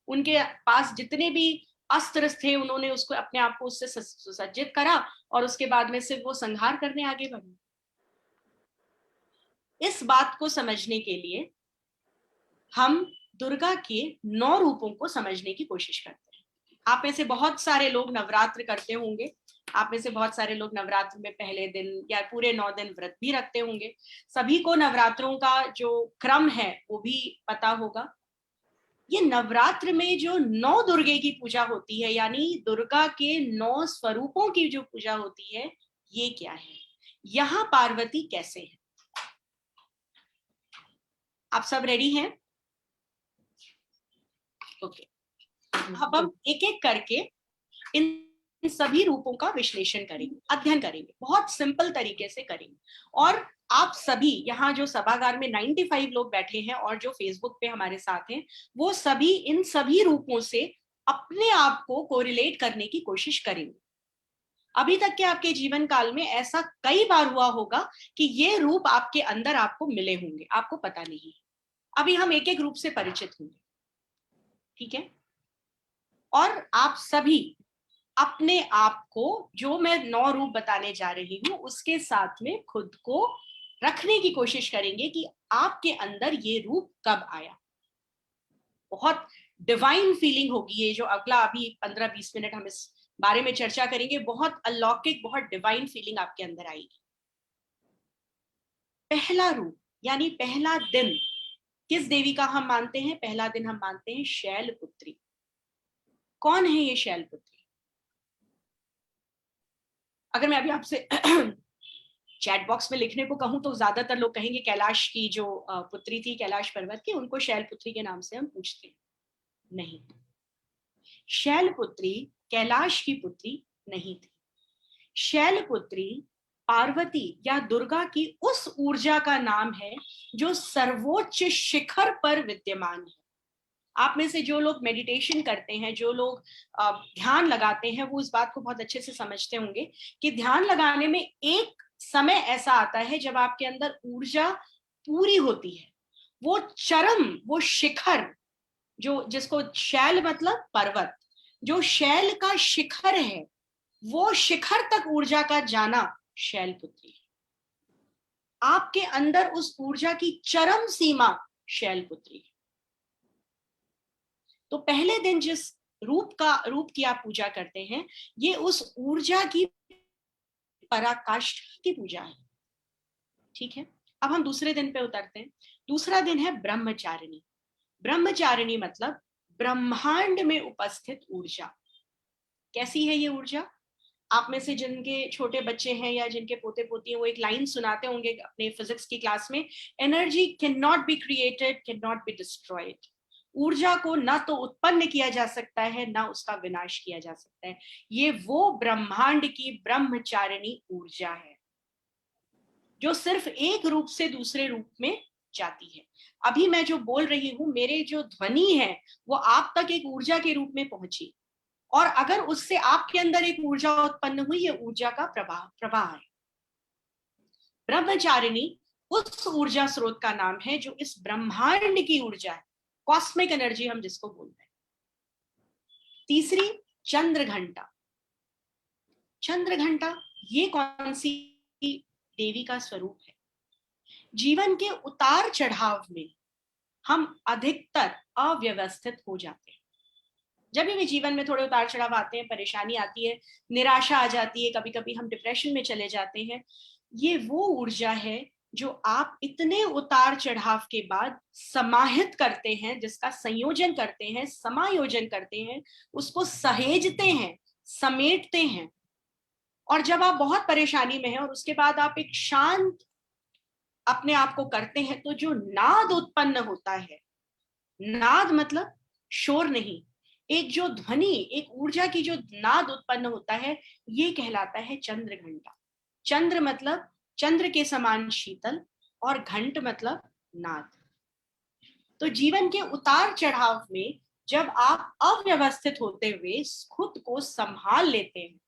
उनके पास जितने भी अस्त्र थे, उन्होंने उसको अपने आप को उससे सुसज्जित करा और उसके बाद में सिर्फ वो संहार करने आगे बढ़े? इस बात को समझने के लिए हम दुर्गा के 9 रूपों को समझने की कोशिश करते हैं। आप में से बहुत सारे लोग नवरात्र करते होंगे, आप में से बहुत सारे लोग नवरात्र में पहले दिन या पूरे 9 दिन व्रत भी रखते होंगे। सभी को नवरात्रों का जो क्रम है वो भी पता होगा। ये नवरात्र में जो 9 दुर्गे की पूजा होती है, यानी दुर्गा के 9 स्वरूपों की जो पूजा होती है, ये क्या है? यहाँ पार्वती कैसे है? आप सब रेडी हैं? ओके। अब हम एक एक करके इन सभी रूपों का विश्लेषण करेंगे, अध्ययन करेंगे, बहुत सिंपल तरीके से करेंगे। और आप सभी यहाँ जो सभागार में 95 लोग बैठे हैं और जो फेसबुक पे हमारे साथ हैं, वो सभी इन सभी रूपों से अपने आप को कोरिलेट करने की कोशिश करेंगे। अभी तक के आपके जीवन काल में ऐसा कई बार हुआ होगा कि ये रूप आपके अंदर आपको मिले होंगे, आपको पता नहीं। अभी हम एक एक रूप से परिचित होंगे, ठीक है? और आप सभी अपने आप को, जो मैं 9 रूप बताने जा रही हूं, उसके साथ में खुद को रखने की कोशिश करेंगे कि आपके अंदर ये रूप कब आया। बहुत डिवाइन फीलिंग होगी ये जो अगला अभी 15-20 मिनट हम इस बारे में चर्चा करेंगे। बहुत अलौकिक, बहुत डिवाइन फीलिंग आपके अंदर आएगी। पहला रूप यानी पहला दिन किस देवी का हम मानते हैं? पहला दिन हम मानते हैं शैलपुत्री। कौन है ये शैलपुत्री? अगर मैं अभी आपसे चैट बॉक्स में लिखने को कहूं तो ज्यादातर लोग कहेंगे कैलाश की जो पुत्री थी, कैलाश पर्वत की, उनको शैलपुत्री के नाम से हम पूछते हैं। नहीं, शैलपुत्री कैलाश की पुत्री नहीं थी। शैलपुत्री पार्वती या दुर्गा की उस ऊर्जा का नाम है जो सर्वोच्च शिखर पर विद्यमान है। आप में से जो लोग मेडिटेशन करते हैं, जो लोग ध्यान लगाते हैं, वो इस बात को बहुत अच्छे से समझते होंगे कि ध्यान लगाने में एक समय ऐसा आता है जब आपके अंदर ऊर्जा पूरी होती है। वो चरम, वो शिखर, जो जिसको शैल मतलब पर्वत, जो शैल का शिखर है, वो शिखर तक ऊर्जा का जाना शैलपुत्री है। आपके अंदर उस ऊर्जा की चरम सीमा शैलपुत्री है। तो पहले दिन जिस रूप की आप पूजा करते हैं, ये उस ऊर्जा की पराकाष्ठा की पूजा है, ठीक है? अब हम दूसरे दिन पे उतरते हैं। दूसरा दिन है ब्रह्मचारिणी। ब्रह्मचारिणी मतलब ब्रह्मांड में उपस्थित ऊर्जा। कैसी है ये ऊर्जा? आप में से जिनके छोटे बच्चे हैं या जिनके पोते पोती हैं, वो एक लाइन सुनाते होंगे अपने फिजिक्स की क्लास में, energy can not be created, can not be destroyed. ऊर्जा को ना तो उत्पन्न किया जा सकता है, ना उसका विनाश किया जा सकता है। ये वो ब्रह्मांड की ब्रह्मचारिणी ऊर्जा है जो सिर्फ एक रूप से दूसरे रूप में जाती है। अभी मैं जो बोल रही हूं, मेरे जो ध्वनि है वो आप तक एक ऊर्जा के रूप में पहुंची, और अगर उससे आपके अंदर एक ऊर्जा उत्पन्न हुई, ये ऊर्जा का प्रवाह है। ब्रह्मचारिणी उस ऊर्जा स्रोत का नाम है जो इस ब्रह्मांड की ऊर्जा है, कॉस्मिक एनर्जी हम जिसको बोलते हैं। तीसरी, चंद्र घंटा। चंद्र घंटा ये कौन सी देवी का स्वरूप है? जीवन के उतार चढ़ाव में हम अधिकतर अव्यवस्थित हो जाते हैं। जब भी जीवन में थोड़े उतार चढ़ाव आते हैं, परेशानी आती है, निराशा आ जाती है, कभी कभी हम डिप्रेशन में चले जाते हैं, ये वो ऊर्जा है जो आप इतने उतार चढ़ाव के बाद समाहित करते हैं, जिसका संयोजन करते हैं, समायोजन करते हैं, उसको सहेजते हैं, समेटते हैं। और जब आप बहुत परेशानी में हैं और उसके बाद आप एक शांत अपने आप को करते हैं, तो जो नाद उत्पन्न होता है, नाद मतलब शोर नहीं, एक जो ध्वनि, एक ऊर्जा की जो नाद उत्पन्न होता है, ये कहलाता है चंद्र घंटा। चंद्र मतलब चंद्र के समान शीतल, और घंट मतलब नाद। तो जीवन के उतार चढ़ाव में जब आप अव्यवस्थित होते हुए खुद को संभाल लेते हैं,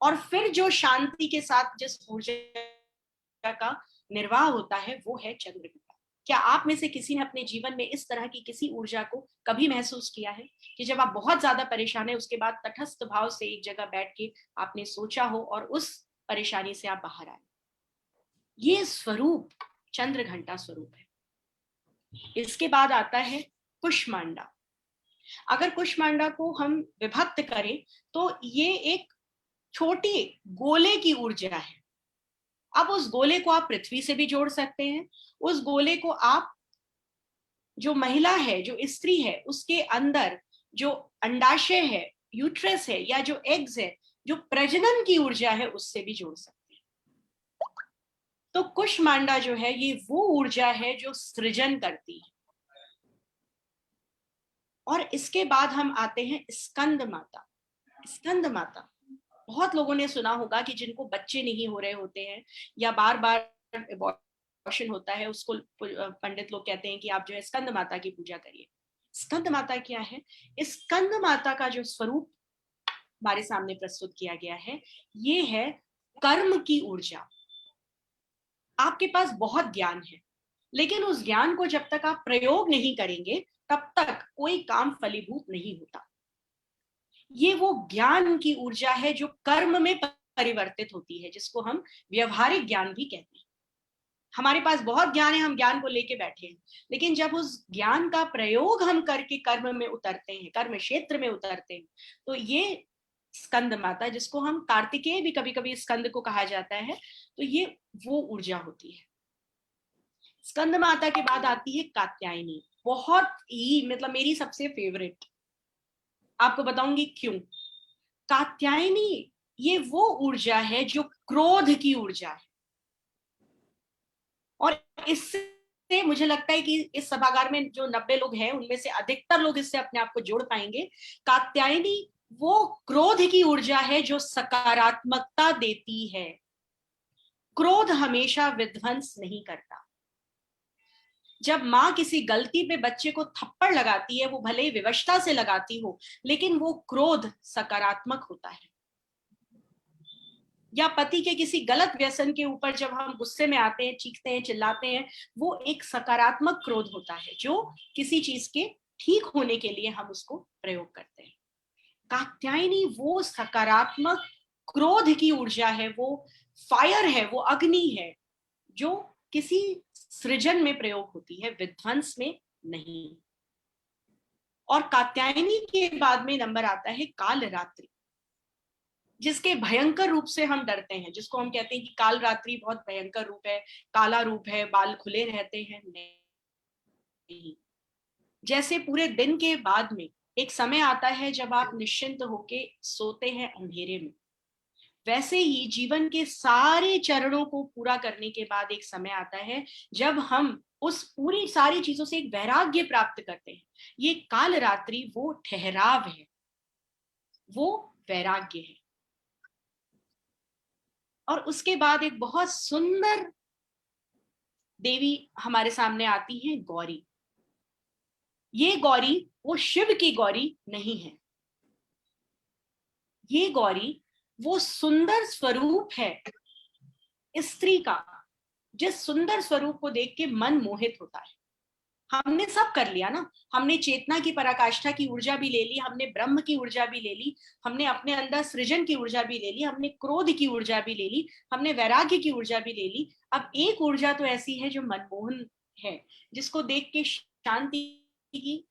और फिर जो शांति के साथ जिस ऊर्जा का निर्वाह होता है, वो है चंद्र घंटा। क्या आप में से किसी ने अपने जीवन में इस तरह की किसी ऊर्जा को कभी महसूस किया है कि जब आप बहुत ज्यादा परेशान है, उसके बाद तटस्थ भाव से एक जगह बैठ के आपने सोचा हो और उस परेशानी से आप बाहर आए? ये स्वरूप चंद्र घंटा स्वरूप है। इसके बाद आता है कुष्मांडा। अगर कुष्मांडा को हम विभक्त करें तो ये एक छोटी गोले की ऊर्जा है। अब उस गोले को आप पृथ्वी से भी जोड़ सकते हैं। उस गोले को आप, जो महिला है, जो स्त्री है, उसके अंदर जो अंडाशय है, यूट्रस है, या जो एग्स है, जो प्रजनन की ऊर्जा है, उससे भी जोड़ सकते हैं। तो कुष्मांडा जो है, ये वो ऊर्जा है जो सृजन करती है। और इसके बाद हम आते हैं स्कंद माता। स्कंद माता बहुत लोगों ने सुना होगा कि जिनको बच्चे नहीं हो रहे होते हैं या बार बार अबॉर्शन होता है, उसको पंडित लोग कहते हैं कि आप जो है स्कंद माता की पूजा करिए। स्कंद माता क्या है? इस स्कंद माता का जो स्वरूप हमारे सामने प्रस्तुत किया गया है, ये है कर्म की ऊर्जा। आपके पास बहुत ज्ञान है, लेकिन उस ज्ञान को जब तक आप प्रयोग नहीं करेंगे तब तक कोई काम फलीभूत नहीं होता। ये वो ज्ञान की ऊर्जा है जो कर्म में परिवर्तित होती है, जिसको हम व्यवहारिक ज्ञान भी कहते हैं। हमारे पास बहुत ज्ञान है, हम ज्ञान को लेके बैठे हैं, लेकिन जब उस ज्ञान का प्रयोग हम करके कर्म में उतरते हैं, कर्म क्षेत्र में उतरते हैं, तो ये स्कंद माता, जिसको हम कार्तिकेय भी कभी कभी स्कंद को कहा जाता है, तो ये वो ऊर्जा होती है। स्कंद माता के बाद आती है कात्यायनी, बहुत ही मतलब मेरी सबसे फेवरेट। आपको बताऊंगी क्यों। कात्यायनी ये वो ऊर्जा है जो क्रोध की ऊर्जा है, और इससे मुझे लगता है कि इस सभागार में जो 90 लोग हैं उनमें से अधिकतर लोग इससे अपने आप को जोड़ पाएंगे। कात्यायनी वो क्रोध की ऊर्जा है जो सकारात्मकता देती है। क्रोध हमेशा विध्वंस नहीं करता। जब माँ किसी गलती पे बच्चे को थप्पड़ लगाती है, वो भले ही विवशता से लगाती हो, लेकिन वो क्रोध सकारात्मक होता है। या पति के किसी गलत व्यसन के ऊपर जब हम गुस्से में आते हैं, चीखते हैं, चिल्लाते हैं, वो एक सकारात्मक क्रोध होता है जो किसी चीज के ठीक होने के लिए हम उसको प्रयोग करते हैं। कात्यायनी वो सकारात्मक क्रोध की ऊर्जा है, वो फायर है, वो अग्नि है जो किसी सृजन में प्रयोग होती है, विध्वंस में नहीं। और कात्यायनी के बाद में नंबर आता है काल रात्रि, जिसके भयंकर रूप से हम डरते हैं, जिसको हम कहते हैं कि काल रात्रि बहुत भयंकर रूप है, काला रूप है, बाल खुले रहते हैं। नहीं, जैसे पूरे दिन के बाद में एक समय आता है जब आप निश्चिंत होके सोते हैं अंधेरे में, वैसे ही जीवन के सारे चरणों को पूरा करने के बाद एक समय आता है जब हम उस पूरी सारी चीजों से एक वैराग्य प्राप्त करते हैं। ये काल रात्रि वो ठहराव है, वो वैराग्य है। और उसके बाद एक बहुत सुंदर देवी हमारे सामने आती है, गौरी। ये गौरी वो शिव की गौरी नहीं है, ये गौरी वो सुंदर स्वरूप है स्त्री का, जिस सुंदर स्वरूप को देख के मन मोहित होता है। हमने सब कर लिया ना, हमने चेतना की पराकाष्ठा की ऊर्जा भी ले ली, हमने ब्रह्म की ऊर्जा भी ले ली, हमने अपने अंदर सृजन की ऊर्जा भी ले ली, हमने क्रोध की ऊर्जा भी ले ली, हमने वैराग्य की ऊर्जा भी ले ली। अब एक ऊर्जा तो ऐसी है जो मनमोहन है, जिसको देख के शांति की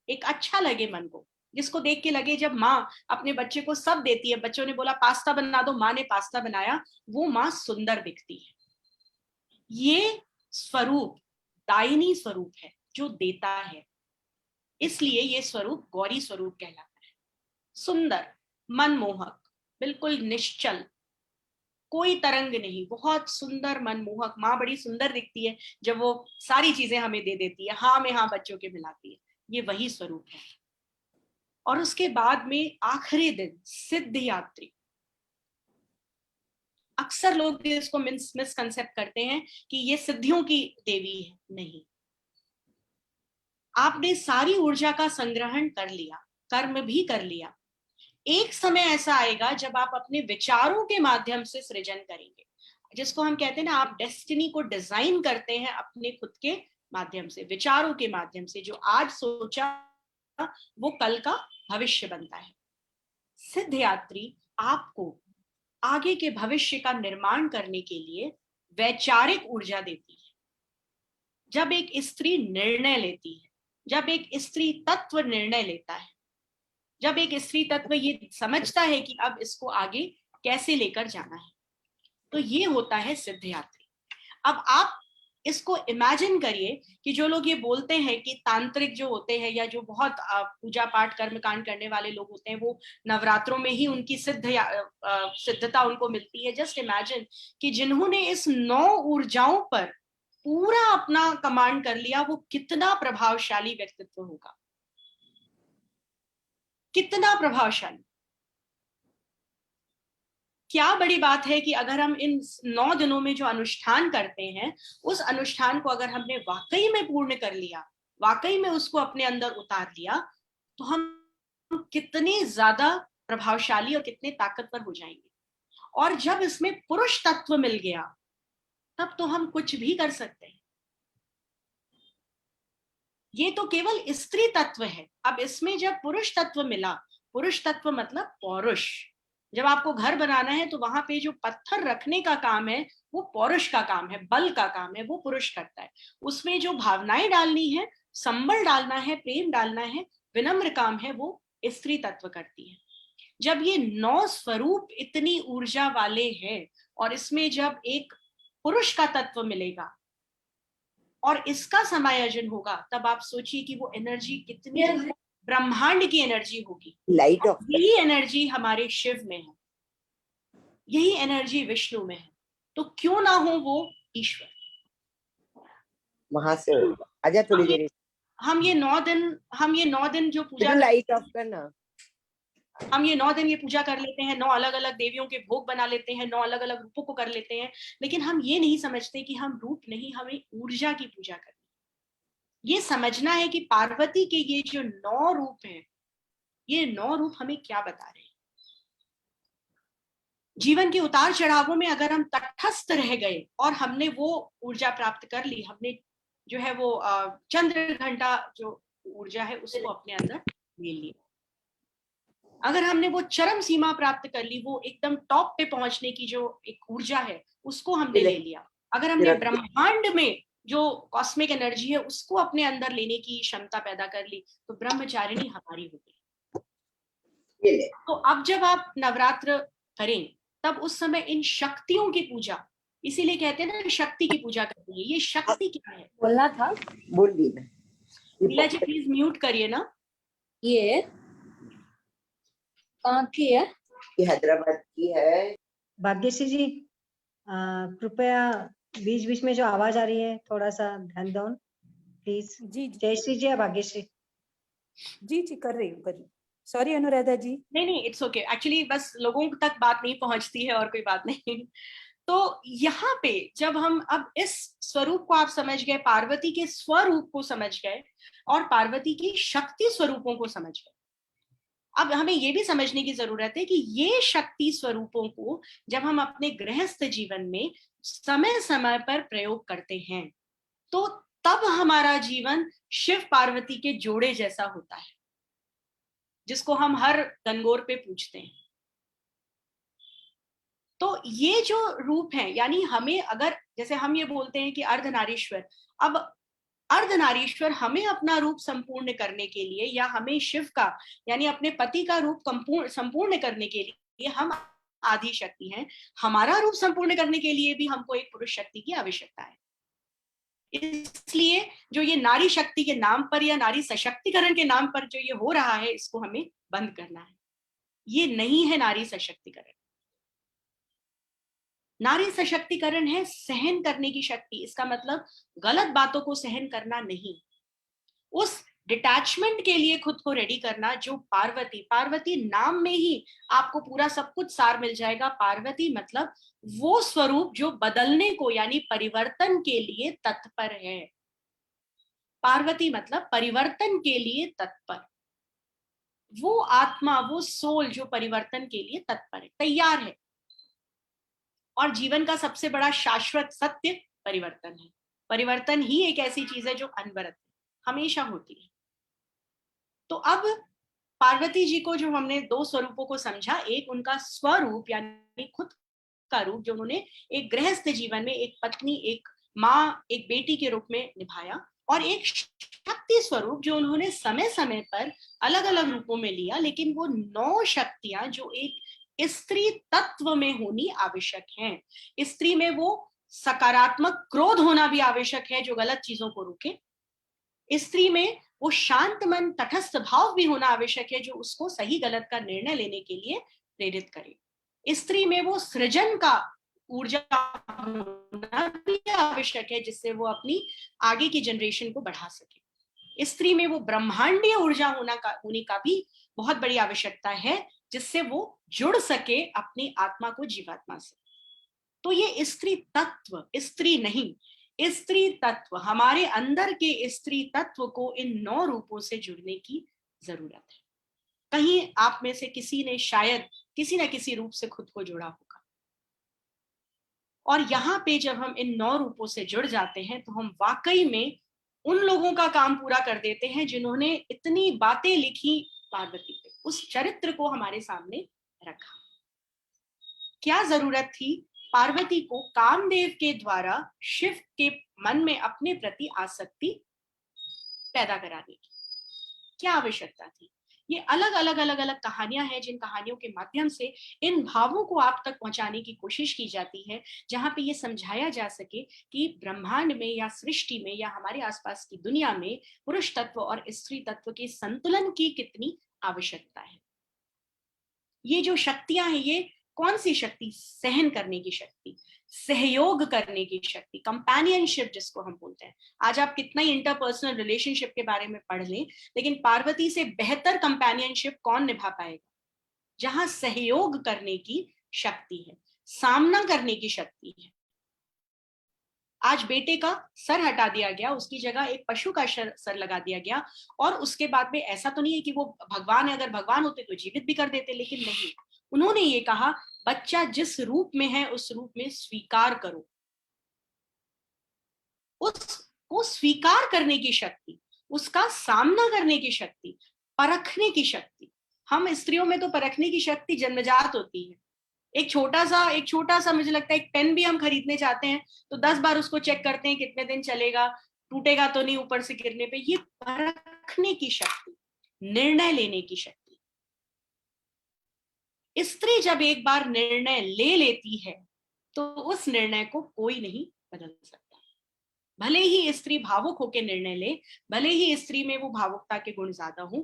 एक अच्छा लगे मन को, जिसको देख के लगे जब माँ अपने बच्चे को सब देती है, बच्चों ने बोला पास्ता बना दो, माँ ने पास्ता बनाया, वो माँ सुंदर दिखती है। ये स्वरूप दायिनी स्वरूप है जो देता है, इसलिए ये स्वरूप गौरी स्वरूप कहलाता है। सुंदर, मनमोहक, बिल्कुल निश्चल, कोई तरंग नहीं, बहुत सुंदर मनमोहक। माँ बड़ी सुंदर दिखती है जब वो सारी चीजें हमें दे देती है, हाँ में हाँ बच्चों के मिलाती है, ये वही स्वरूप है। और उसके बाद में आखिरी दिन सिद्ध यात्री। अक्सर लोग इसको मिसकंसेप्ट करते हैं कि ये सिद्धियों की देवी है, नहीं। आपने सारी ऊर्जा का संग्रहण कर लिया, कर्म भी कर लिया, एक समय ऐसा आएगा जब आप अपने विचारों के माध्यम से सृजन करेंगे, जिसको हम कहते हैं ना, आप डेस्टिनी को डिजाइन करते हैं अपने खुद के माध्यम से, विचारों के माध्यम से। जो आज सोचा वो कल का भविष्य बनता है। सिद्ध यात्री आपको आगे के भविष्य का निर्माण करने के लिए वैचारिक ऊर्जा देती है। जब एक स्त्री निर्णय लेती है, जब एक स्त्री तत्व निर्णय लेता है, जब एक स्त्री तत्व ये समझता है कि अब इसको आगे कैसे लेकर जाना है, तो ये होता है सिद्ध यात्री। अब आप इसको इमेजिन करिए कि जो लोग ये बोलते हैं कि तांत्रिक जो होते हैं या जो बहुत पूजा पाठ कर्मकांड करने वाले लोग होते हैं, वो नवरात्रों में ही उनकी सिद्धता उनको मिलती है। जस्ट इमेजिन कि जिन्होंने इस 9 ऊर्जाओं पर पूरा अपना कमांड कर लिया, वो कितना प्रभावशाली व्यक्तित्व होगा, कितना प्रभावशाली। क्या बड़ी बात है कि अगर हम इन 9 दिनों में जो अनुष्ठान करते हैं, उस अनुष्ठान को अगर हमने वाकई में पूर्ण कर लिया, वाकई में उसको अपने अंदर उतार लिया, तो हम कितने ज्यादा प्रभावशाली और कितने ताकतवर हो जाएंगे। और जब इसमें पुरुष तत्व मिल गया, तब तो हम कुछ भी कर सकते हैं। ये तो केवल स्त्री तत्व है। अब इसमें जब पुरुष तत्व मिला, पुरुष तत्व मतलब पौरुष, जब आपको घर बनाना है तो वहां पे जो पत्थर रखने का काम है वो पौरुष का काम है, बल का काम है, वो पुरुष करता है। उसमें जो भावनाएं डालनी है, संबल डालना है, प्रेम डालना है, विनम्र काम है, वो स्त्री तत्व करती है। जब ये 9 स्वरूप इतनी ऊर्जा वाले हैं और इसमें जब एक पुरुष का तत्व मिलेगा और इसका समायोजन होगा, तब आप सोचिए कि वो एनर्जी कितनी ब्रह्मांड की एनर्जी होगी। लाइट ऑफ यही एनर्जी हमारे शिव में है, यही एनर्जी विष्णु में है, तो क्यों ना हो वो ईश्वर। वहां से आजा थोड़ी देर। हम ये 9 दिन जो पूजा लाइट ऑफ करना, हम ये 9 दिन ये पूजा कर लेते हैं, 9 अलग अलग देवियों के भोग बना लेते हैं, 9 अलग अलग रूपों को कर लेते हैं, लेकिन हम ये नहीं समझते कि हम रूप नहीं, हमें ऊर्जा की पूजा करनी। ये समझना है कि पार्वती के ये जो 9 रूप हैं, ये 9 रूप हमें क्या बता रहे हैं। जीवन के उतार चढ़ावों में अगर हम तटस्थ रह गए और हमने वो ऊर्जा प्राप्त कर ली, हमने जो है वो चंद्र घंटा जो ऊर्जा है उसको अपने अंदर ले लिया, अगर हमने वो चरम सीमा प्राप्त कर ली, वो एकदम टॉप पे पहुंचने की जो एक ऊर्जा है उसको हमने ले लिया, अगर हमने ब्रह्मांड में जो कॉस्मिक एनर्जी है उसको अपने अंदर लेने की क्षमता पैदा कर ली, तो ब्रह्मचारिणी हमारी हो गई। तो अब जब आप नवरात्र करें तब उस समय इन शक्तियों की पूजा, इसीलिए कहते हैं ना शक्ति की पूजा करनी है। ये शक्ति क्या है? बोलना था, बोल दी मैं। लीला जी प्लीज म्यूट करिए ना। ये कहाँ की है? ये हैदराबाद की है। भाग्यश्री जी कृपया बीच बीच में जो आवाज आ रही है थोड़ा सा ध्यान दो प्लीज। जी जयश्री जी या भाग्यश्री? जी जी कर रही हूँ। सॉरी अनुराधा जी। नहीं इट्स ओके, एक्चुअली बस लोगों तक बात नहीं पहुंचती है और कोई बात नहीं। तो यहाँ पे जब हम अब इस स्वरूप को आप समझ गए, पार्वती के स्वरूप को समझ गए और पार्वती की शक्ति स्वरूपों को समझ गए, अब हमें ये भी समझने की जरूरत है कि ये शक्ति स्वरूपों को जब हम अपने गृहस्थ जीवन में समय समय पर प्रयोग करते हैं तो तब हमारा जीवन शिव पार्वती के जोड़े जैसा होता है, जिसको हम हर गनगौर पे पूछते हैं। तो ये जो रूप है, यानी हमें अगर जैसे हम ये बोलते हैं कि अर्धनारीश्वर, अब अर्धनारीश्वर हमें अपना रूप संपूर्ण करने के लिए या हमें शिव का यानी अपने पति का रूप संपूर्ण करने के लिए हम आदि शक्ति हैं, हमारा रूप संपूर्ण करने के लिए भी हमको एक पुरुष शक्ति की आवश्यकता है। इसलिए जो ये नारी शक्ति के नाम पर या नारी सशक्तिकरण के नाम पर जो ये हो रहा है, इसको हमें बंद करना है। ये नहीं है नारी सशक्तिकरण। नारी सशक्तिकरण है सहन करने की शक्ति। इसका मतलब गलत बातों को सहन करना नहीं, उस डिटैचमेंट के लिए खुद को रेडी करना जो पार्वती नाम में ही आपको पूरा सब कुछ सार मिल जाएगा। पार्वती मतलब वो स्वरूप जो बदलने को यानी परिवर्तन के लिए तत्पर है। पार्वती मतलब परिवर्तन के लिए तत्पर, वो आत्मा, वो सोल जो परिवर्तन के लिए तत्पर है, तैयार है। और जीवन का सबसे बड़ा शाश्वत सत्य परिवर्तन है। परिवर्तन ही एक ऐसी चीज है जो अनवरत हमेशा होती है। तो अब पार्वती जी को जो हमने 2 स्वरूपों को समझा, एक उनका स्वरूप यानी खुद का रूप जो उन्होंने एक गृहस्थ जीवन में एक पत्नी, एक माँ, एक बेटी के रूप में निभाया, और एक शक्ति स्वरूप जो उन्होंने समय समय पर अलग अलग रूपों में लिया, लेकिन वो 9 शक्तियां जो एक स्त्री तत्व में होनी आवश्यक हैं। स्त्री में वो सकारात्मक क्रोध होना भी आवश्यक है जो गलत चीजों को रोके। स्त्री में वो शांत मन तटस्थ भाव भी होना आवश्यक है जो उसको सही गलत का निर्णय लेने के लिए प्रेरित करे। स्त्री में वो सृजन का ऊर्जा होना भी आवश्यक है जिससे वो अपनी आगे की जनरेशन को बढ़ा सके। स्त्री में वो ब्रह्मांडीय ऊर्जा होने का भी बहुत बड़ी आवश्यकता है जिससे वो जुड़ सके अपनी आत्मा को जीवात्मा से। तो ये स्त्री तत्व, स्त्री नहीं, स्त्री तत्व, हमारे अंदर के स्त्री तत्व को इन 9 रूपों से जुड़ने की जरूरत है। कहीं आप में से किसी ने शायद किसी न किसी रूप से खुद को जोड़ा होगा, और यहाँ पे जब हम इन 9 रूपों से जुड़ जाते हैं तो हम वाकई में उन लोगों का काम पूरा कर देते हैं जिन्होंने इतनी बातें लिखी पार्वती पे, उस चरित्र को हमारे सामने रखा। क्या जरूरत थी पार्वती को कामदेव के द्वारा शिव के मन में अपने प्रति आसक्ति पैदा कराने की? क्या आवश्यकता थी? ये अलग अलग कहानियां हैं जिन कहानियों के माध्यम से इन भावों को आप तक पहुंचाने की कोशिश की जाती है, जहां पे ये समझाया जा सके कि ब्रह्मांड में या सृष्टि में या हमारे आसपास की दुनिया में पुरुष तत्व और स्त्री तत्व के संतुलन की कितनी आवश्यकता है। ये जो शक्तियां हैं, ये कौन सी शक्ति? सहन करने की शक्ति, सहयोग करने की शक्ति, कंपेनियनशिप जिसको हम बोलते हैं। आज आप कितना ही इंटरपर्सनल रिलेशनशिप के बारे में पढ़ लें, लेकिन पार्वती से बेहतर कंपेनियनशिप कौन निभा पाएगा? जहां सहयोग करने की शक्ति है, सामना करने की शक्ति है। आज बेटे का सर हटा दिया गया, उसकी जगह एक पशु का सर लगा दिया गया, और उसके बाद में ऐसा तो नहीं है कि वो भगवान है, अगर भगवान होते तो जीवित भी कर देते, लेकिन नहीं, उन्होंने ये कहा बच्चा जिस रूप में है उस रूप में स्वीकार करो। उसको स्वीकार करने की शक्ति, उसका सामना करने की शक्ति, परखने की शक्ति। हम स्त्रियों में तो परखने की शक्ति जन्मजात होती है। एक छोटा सा मुझे लगता है एक पेन भी हम खरीदने चाहते हैं तो 10 बार उसको चेक करते हैं कितने दिन चलेगा, टूटेगा तो नहीं ऊपर से गिरने पे। ये परखने की शक्ति, निर्णय लेने की शक्ति। स्त्री जब एक बार निर्णय ले लेती है तो उस निर्णय को कोई नहीं बदल सकता। भले ही स्त्री भावुक होकर निर्णय ले, भले ही स्त्री में वो भावुकता के गुण ज्यादा हो,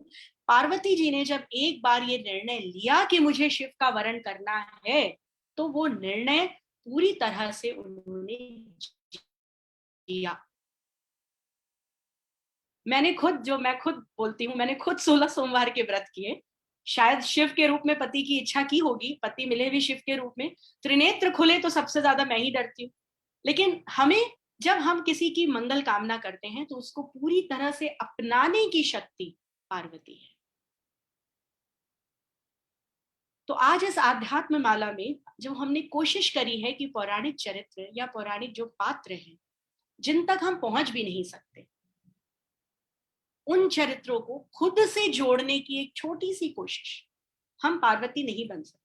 पार्वती जी ने जब एक बार ये निर्णय लिया कि मुझे शिव का वरण करना है, तो वो निर्णय पूरी तरह से उन्होंने जिया। मैं खुद बोलती हूँ, मैंने खुद 16 सोमवार के व्रत किए। शायद शिव के रूप में पति की इच्छा की होगी, पति मिले भी शिव के रूप में, त्रिनेत्र खुले तो सबसे ज्यादा मैं ही डरती हूँ। लेकिन हमें, जब हम किसी की मंगल कामना करते हैं तो उसको पूरी तरह से अपनाने की शक्ति पार्वती है। तो आज इस आध्यात्म माला में जो हमने कोशिश करी है कि पौराणिक चरित्र या पौराणिक जो पात्र हैं जिन तक हम पहुंच भी नहीं सकते, उन चरित्रों को खुद से जोड़ने की एक छोटी सी कोशिश। हम पार्वती नहीं बन सकते,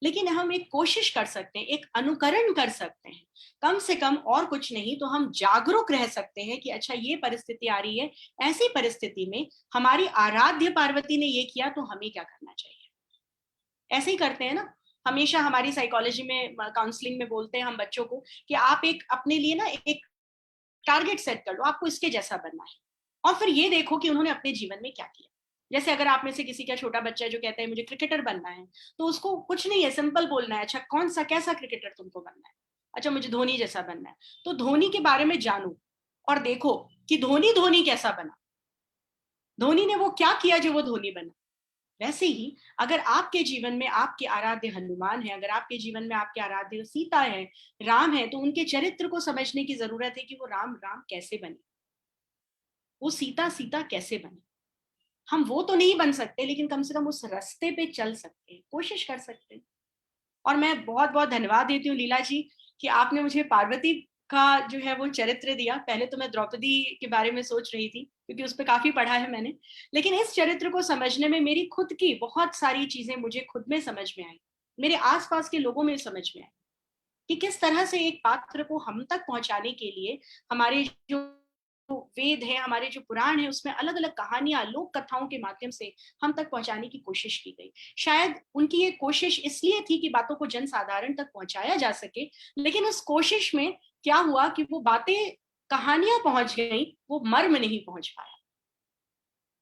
लेकिन हम एक कोशिश कर सकते हैं, एक अनुकरण कर सकते हैं। कम से कम और कुछ नहीं तो हम जागरूक रह सकते हैं कि अच्छा ये परिस्थिति आ रही है, ऐसी परिस्थिति में हमारी आराध्य पार्वती ने ये किया तो हमें क्या करना चाहिए। ऐसे ही करते हैं ना, हमेशा हमारी साइकोलॉजी में, काउंसलिंग में बोलते हैं हम बच्चों को कि आप एक अपने लिए ना एक टारगेट सेट कर लो, आपको इसके जैसा बनना है, और फिर ये देखो कि उन्होंने अपने जीवन में क्या किया। जैसे अगर आप में से किसी का छोटा बच्चा है जो कहता है मुझे क्रिकेटर बनना है, तो उसको कुछ नहीं है, सिंपल बोलना है, अच्छा कौन सा कैसा क्रिकेटर तुमको बनना है? अच्छा मुझे धोनी जैसा बनना है। तो धोनी के बारे में जानो और देखो कि धोनी कैसा बना, धोनी ने वो क्या किया जो वो धोनी बना। वैसे ही अगर आपके जीवन में आपके आराध्य हनुमान है, अगर आपके जीवन में आपके आराध्य सीता है, राम है, तो उनके चरित्र को समझने की जरूरत है कि वो राम कैसे बने, वो सीता कैसे बने। हम वो तो नहीं बन सकते, लेकिन कम से कम उस रास्ते पे चल सकते हैं, कोशिश कर सकते हैं। और मैं बहुत बहुत धन्यवाद देती हूँ लीला जी कि आपने मुझे पार्वती का जो है वो चरित्र दिया। पहले तो मैं द्रौपदी के बारे में सोच रही थी क्योंकि उस पर काफी पढ़ा है मैंने, लेकिन इस चरित्र को समझने में मेरी खुद की बहुत सारी चीजें मुझे खुद में समझ में आई, मेरे आसपास के लोगों में समझ में आई कि किस तरह से एक पात्र को हम तक पहुंचाने के लिए हमारे जो वेद है, हमारे जो पुराण है, उसमें अलग अलग कहानियां, लोक कथाओं के माध्यम से हम तक पहुंचाने की कोशिश की गई। शायद उनकी ये कोशिश इसलिए थी कि बातों को जन साधारण तक पहुंचाया जा सके, लेकिन उस कोशिश में क्या हुआ कि वो बातें, कहानियां पहुंच गई, वो मर्म नहीं पहुंच पाया।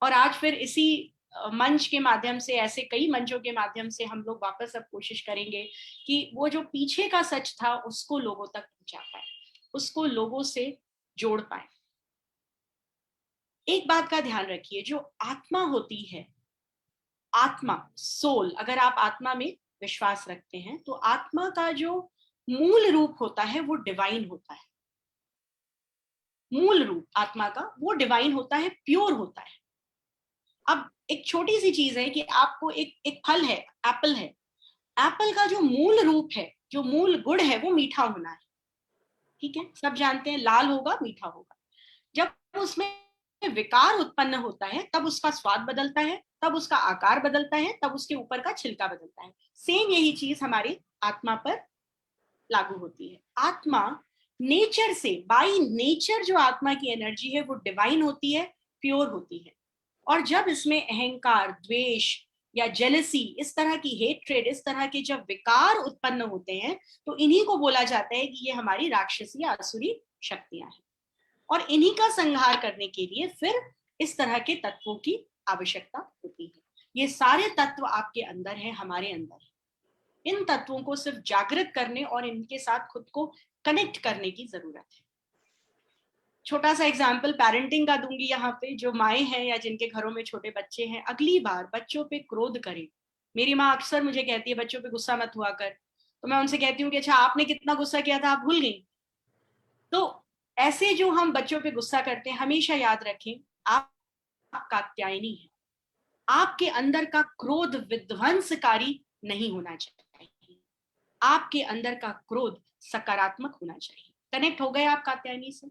और आज फिर इसी मंच के माध्यम से, ऐसे कई मंचों के माध्यम से हम लोग वापस अब कोशिश करेंगे कि वो जो पीछे का सच था उसको लोगों तक पहुंचा पाए, उसको लोगों से जोड़ पाए। एक बात का ध्यान रखिए, जो आत्मा होती है, आत्मा, सोल, अगर आप आत्मा में विश्वास रखते हैं तो आत्मा का जो मूल रूप होता है वो डिवाइन होता है। मूल रूप आत्मा का वो डिवाइन होता है, प्योर होता है। अब एक छोटी सी चीज है कि आपको एक फल है, एप्पल है, एप्पल का जो मूल रूप है, जो मूल गुण है वो मीठा होना है, ठीक है, सब जानते हैं, लाल होगा मीठा होगा। जब उसमें विकार उत्पन्न होता है तब उसका स्वाद बदलता है, तब उसका आकार बदलता है, तब उसके ऊपर का छिलका बदलता है। सेम यही चीज हमारी आत्मा पर लागू होती है। आत्मा नेचर से, बाय नेचर जो आत्मा की एनर्जी है वो डिवाइन होती है, प्योर होती है। और जब इसमें अहंकार, द्वेष या जेलसी, इस तरह की हेट्रेड, इस तरह के जब विकार उत्पन्न होते हैं तो इन्हीं को बोला जाता है कि ये हमारी राक्षसी या असुरी शक्तियां हैं। और इन्हीं का संहार करने के लिए फिर इस तरह के तत्वों की आवश्यकता होती है। ये सारे तत्व आपके अंदर है, हमारे अंदर है। इन तत्वों को सिर्फ जागृत करने और इनके साथ खुद को कनेक्ट करने की जरूरत है। छोटा सा एग्जाम्पल पेरेंटिंग का दूंगी यहाँ पे। जो माएँ हैं या जिनके घरों में छोटे बच्चे हैं, अगली बार बच्चों पे क्रोध करें। मेरी माँ अक्सर मुझे कहती है बच्चों पे गुस्सा मत हुआ कर, तो मैं उनसे कहती हूँ कि अच्छा आपने कितना गुस्सा किया था, आप भूल गई? तो ऐसे जो हम बच्चों पे गुस्सा करते हैं, हमेशा याद रखें आप कात्यायनी है। आपके अंदर का क्रोध विध्वंसकारी नहीं होना चाहिए, आपके अंदर का क्रोध सकारात्मक होना चाहिए। कनेक्ट हो गए आप कात्यायनी से?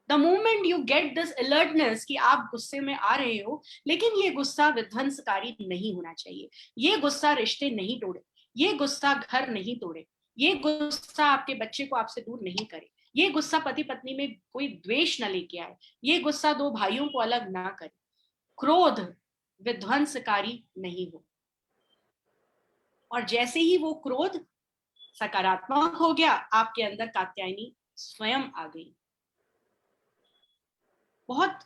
The moment you get this alertness कि आप गुस्से में आ रहे हो, लेकिन ये गुस्सा विध्वंसकारी नहीं होना चाहिए, ये गुस्सा रिश्ते नहीं तोड़े, ये गुस्सा घर नहीं तोड़े, ये गुस्सा आपके बच्चे को आपसे दूर नहीं करे, ये गुस्सा पति पत्नी में कोई द्वेष न लेके आए, ये गुस्सा दो भाइयों को अलग ना करे, क्रोध विध्वंसकारी नहीं हो। और जैसे ही वो क्रोध सकारात्मक हो गया, आपके अंदर कात्यायनी स्वयं आ गई। बहुत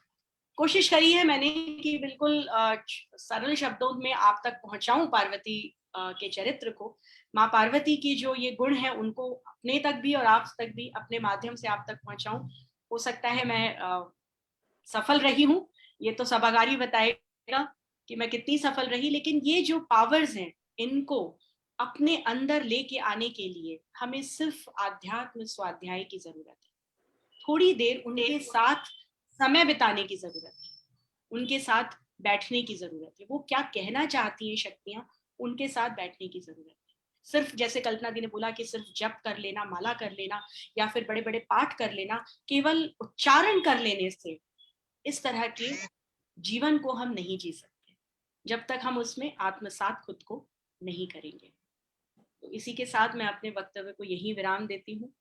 कोशिश करी है मैंने कि बिल्कुल सरल शब्दों में आप तक पहुंचाऊं पार्वती के चरित्र को। माँ पार्वती की जो ये गुण है उनको अपने तक भी और आप तक भी अपने माध्यम से आप तक पहुंचाऊं। हो सकता है मैं सफल रही हूँ, ये तो सभागारी बताएगा कि मैं कितनी सफल रही, लेकिन ये जो पावर्स हैं इनको अपने अंदर लेके आने के लिए हमें सिर्फ आध्यात्म स्वाध्याय की जरूरत है। थोड़ी देर उनके साथ समय बिताने की जरूरत है, उनके साथ बैठने की जरूरत है। वो क्या कहना चाहती हैं शक्तियां, उनके साथ बैठने की जरूरत है। सिर्फ जैसे कल्पना दी ने बोला कि सिर्फ जप कर लेना, माला कर लेना या फिर बड़े बड़े पाठ कर लेना, केवल उच्चारण कर लेने से इस तरह के जीवन को हम नहीं जी सकते जब तक हम उसमें आत्मसात खुद को नहीं करेंगे। तो इसी के साथ मैं अपने वक्तव्य को यही विराम देती हूँ।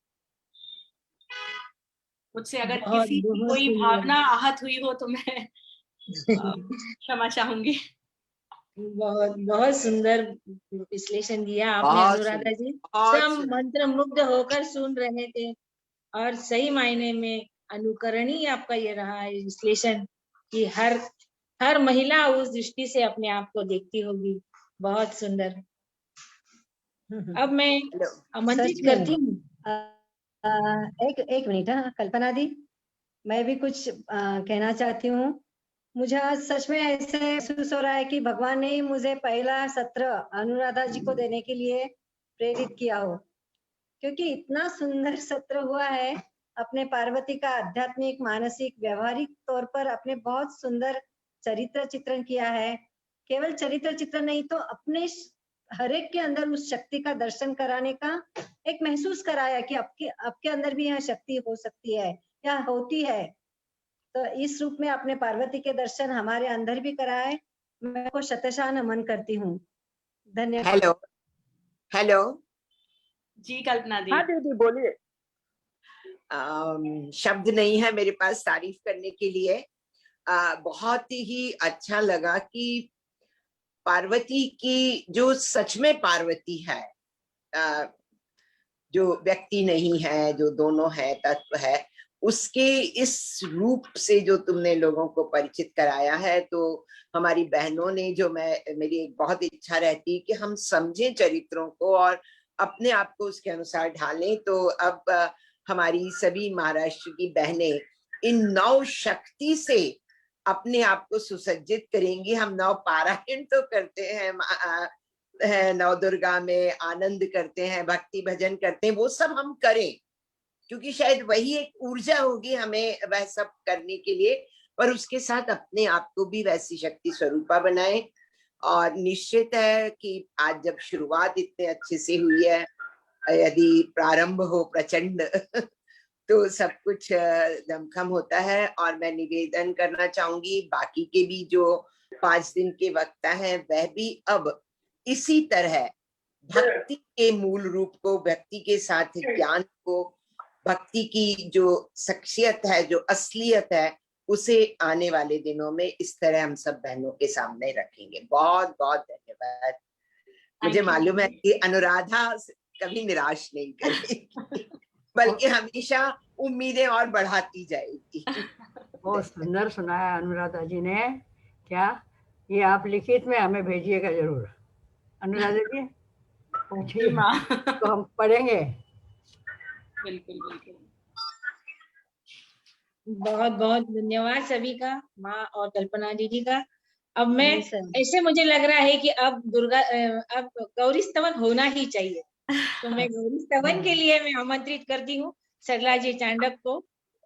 मुझसे अगर किसी की कोई भावना आहत हुई हो तो मैं क्षमा चाहूंगी। बहुत बहुत सुंदर विश्लेषण दिया आपने बहुत अनुराधा जी। बहुत सब सुंदर। मंत्र मुग्ध होकर सुन रहे थे और सही मायने में अनुकरणीय आपका ये रहा है विश्लेषण कि हर महिला उस दृष्टि से अपने आप को देखती होगी। बहुत सुंदर। अब मैं आमंत्रित सच में। करती हूँ। एक मिनट, हाँ कल्पना दी, मैं भी कुछ कहना चाहती हूँ। मुझे आज सच में ऐसे महसूस हो रहा है कि भगवान ने ही मुझे पहला सत्र अनुराधा जी को देने के लिए प्रेरित किया हो, क्योंकि इतना सुंदर सत्र हुआ है। अपने पार्वती का आध्यात्मिक, मानसिक, व्यवहारिक तौर पर अपने बहुत सुंदर चरित्र चित्रण किया है। केवल चरित्र चित्रण नहीं तो अपने हर एक के अंदर उस शक्ति का दर्शन कराने का एक महसूस कराया कि आपके अंदर भी यह शक्ति हो सकती है या होती है। तो इस रूप में अपने पार्वती के दर्शन हमारे अंदर भी कराए। मैं को शतशः नमन करती हूँ। धन्यवाद। हेलो हेलो जी कल्पना दी। हाँ दीदी बोलिए। शब्द नहीं है मेरे पास तारीफ करने के लिए। बहुत ही अच्छा लगा कि पार्वती की जो सच में पार्वती है, जो व्यक्ति नहीं है, जो दोनों है, तत्व है, उसके इस रूप से जो तुमने लोगों को परिचित कराया है। तो हमारी बहनों ने जो मेरी एक बहुत इच्छा रहती कि हम समझें चरित्रों को और अपने आप को उसके अनुसार ढालें। तो अब हमारी सभी महाराष्ट्र की बहनें इन 9 शक्ति से अपने आप को सुसज्जित करेंगी। हम 9 पारायण तो करते हैं, 9 दुर्गा में आनंद करते हैं, भक्ति भजन करते हैं, वो सब हम करें क्योंकि शायद वही एक ऊर्जा होगी हमें वह सब करने के लिए। पर उसके साथ अपने आप को भी वैसी शक्ति स्वरूपा बनाएं। और निश्चित है कि आज जब शुरुआत इतने अच्छे से हुई है, यदि प्रारंभ हो प्रचंड तो सब कुछ दमखम होता है। और मैं निवेदन करना चाहूंगी बाकी के भी जो 5 दिन के वक्ता हैं वह भी अब इसी तरह भक्ति के मूल रूप को, भक्ति के साथ ज्ञान को, भक्ति की जो शख्सियत है, जो असलियत है, उसे आने वाले दिनों में इस तरह हम सब बहनों के सामने रखेंगे। बहुत बहुत धन्यवाद। मुझे मालूम है कि अनुराधा कभी निराश नहीं करेगी बल्कि हमेशा उम्मीदें और बढ़ाती जाएगी। बहुत सुंदर सुनाया अनुराधा जी ने। क्या ये आप लिखित में हमें भेजिएगा जरूर अनुराधा जी, पूछिए तो हम पढ़ेंगे। बिल्कुल बिल्कुल। बहुत बहुत धन्यवाद सभी का, माँ और कल्पना दीदी का। अब मैं जी सर। ऐसे मुझे लग रहा है कि अब अब गौरी स्तवन होना ही चाहिए, तो मैं गौरी स्तवन के लिए मैं आमंत्रित करती हूँ सरला जी चांडक को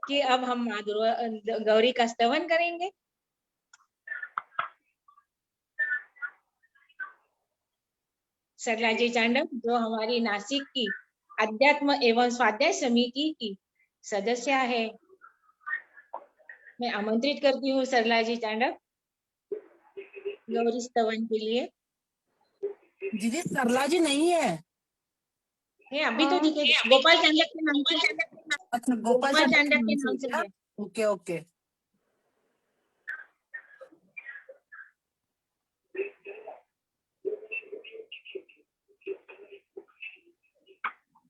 कि अब हम माँ दुर्गा गौरी का स्तवन करेंगे। सरला जी चांडक जो हमारी नासिक की अध्यात्म एवं स्वाध्याय समिति की सदस्य है, मैं आमंत्रित करती हूँ सरला जी चांडक गौरी स्तवन के लिए। दीदी सरला जी नहीं है। अभी तो ठीक है, गोपाल चांडक के नाम से, अच्छा, गोपाल चांडक के नाम से है। Okay okay.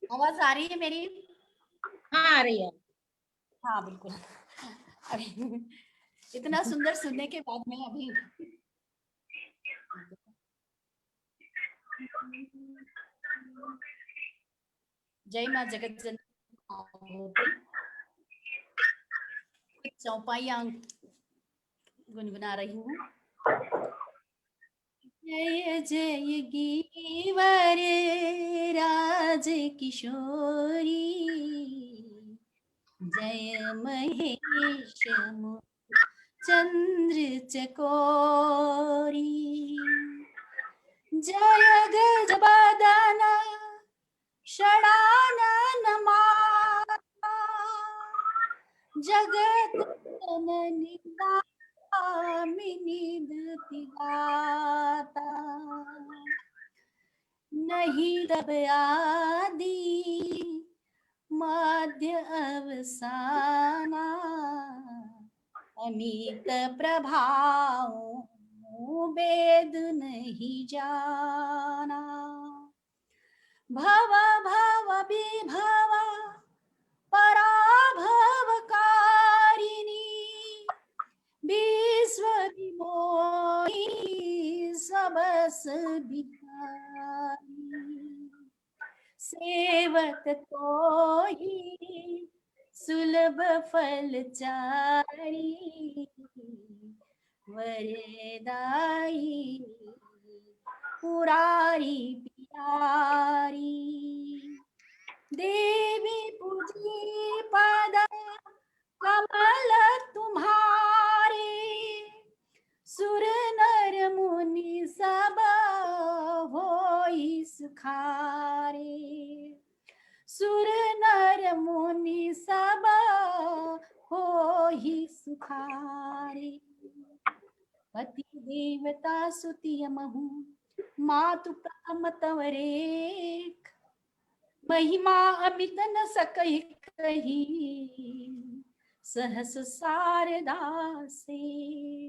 आवाज आ रही है मेरी? हाँ आ रही है। हाँ बिल्कुल। अभी इतना सुंदर सुनने के बाद में अभी जय माँ जगत जननी चौपाइयां गुनगुना रही हूँ। जय जय गीवर राज किशोरी, जय महेश चंद्र चकोरी, जय गजबदन षडानन माता, जगत जननी दामिनी दाता, नहीं तब आदि मध्य अवसाना, अमित प्रभाव वेद नहीं जाना, भव भव विभव पराभव कारिणी, विश्व विमोही सबस बिहारी, सेवक तो ही सुलभ फल चारी, वरदाई पुरारी प्यारी, देवी पूजी पद कमल तुम्हारे, सुर नर मुनि सब होई सुखारे, सुर नर मुनि सब होई सुखारे, पति देवता सुतिय महु मातु प्रथम तवरेक, महिमा अमित न सकहि कही, सहस शारदा से।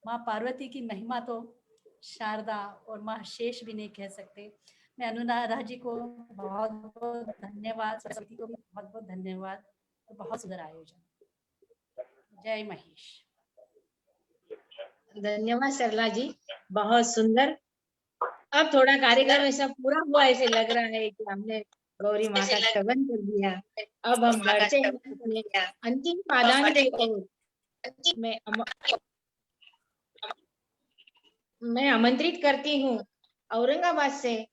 माँ पार्वती की महिमा तो शारदा और माँ शेष भी नहीं कह सकते। मैं अनुराधा जी को बहुत बहुत धन्यवाद, सरस्वती को भी बहुत बहुत धन्यवाद, तो बहुत सुंदर आयोजन। जय महेश। धन्यवाद सरला जी, बहुत सुंदर। अब थोड़ा कार्यक्रम ऐसा पूरा हुआ ऐसे लग रहा है कि हमने गौरी माँ का स्तवन कर दिया। अब हम बढ़ते हैं अपने अंतिम पादान की ओर। मैं आमंत्रित करती हूँ औरंगाबाद से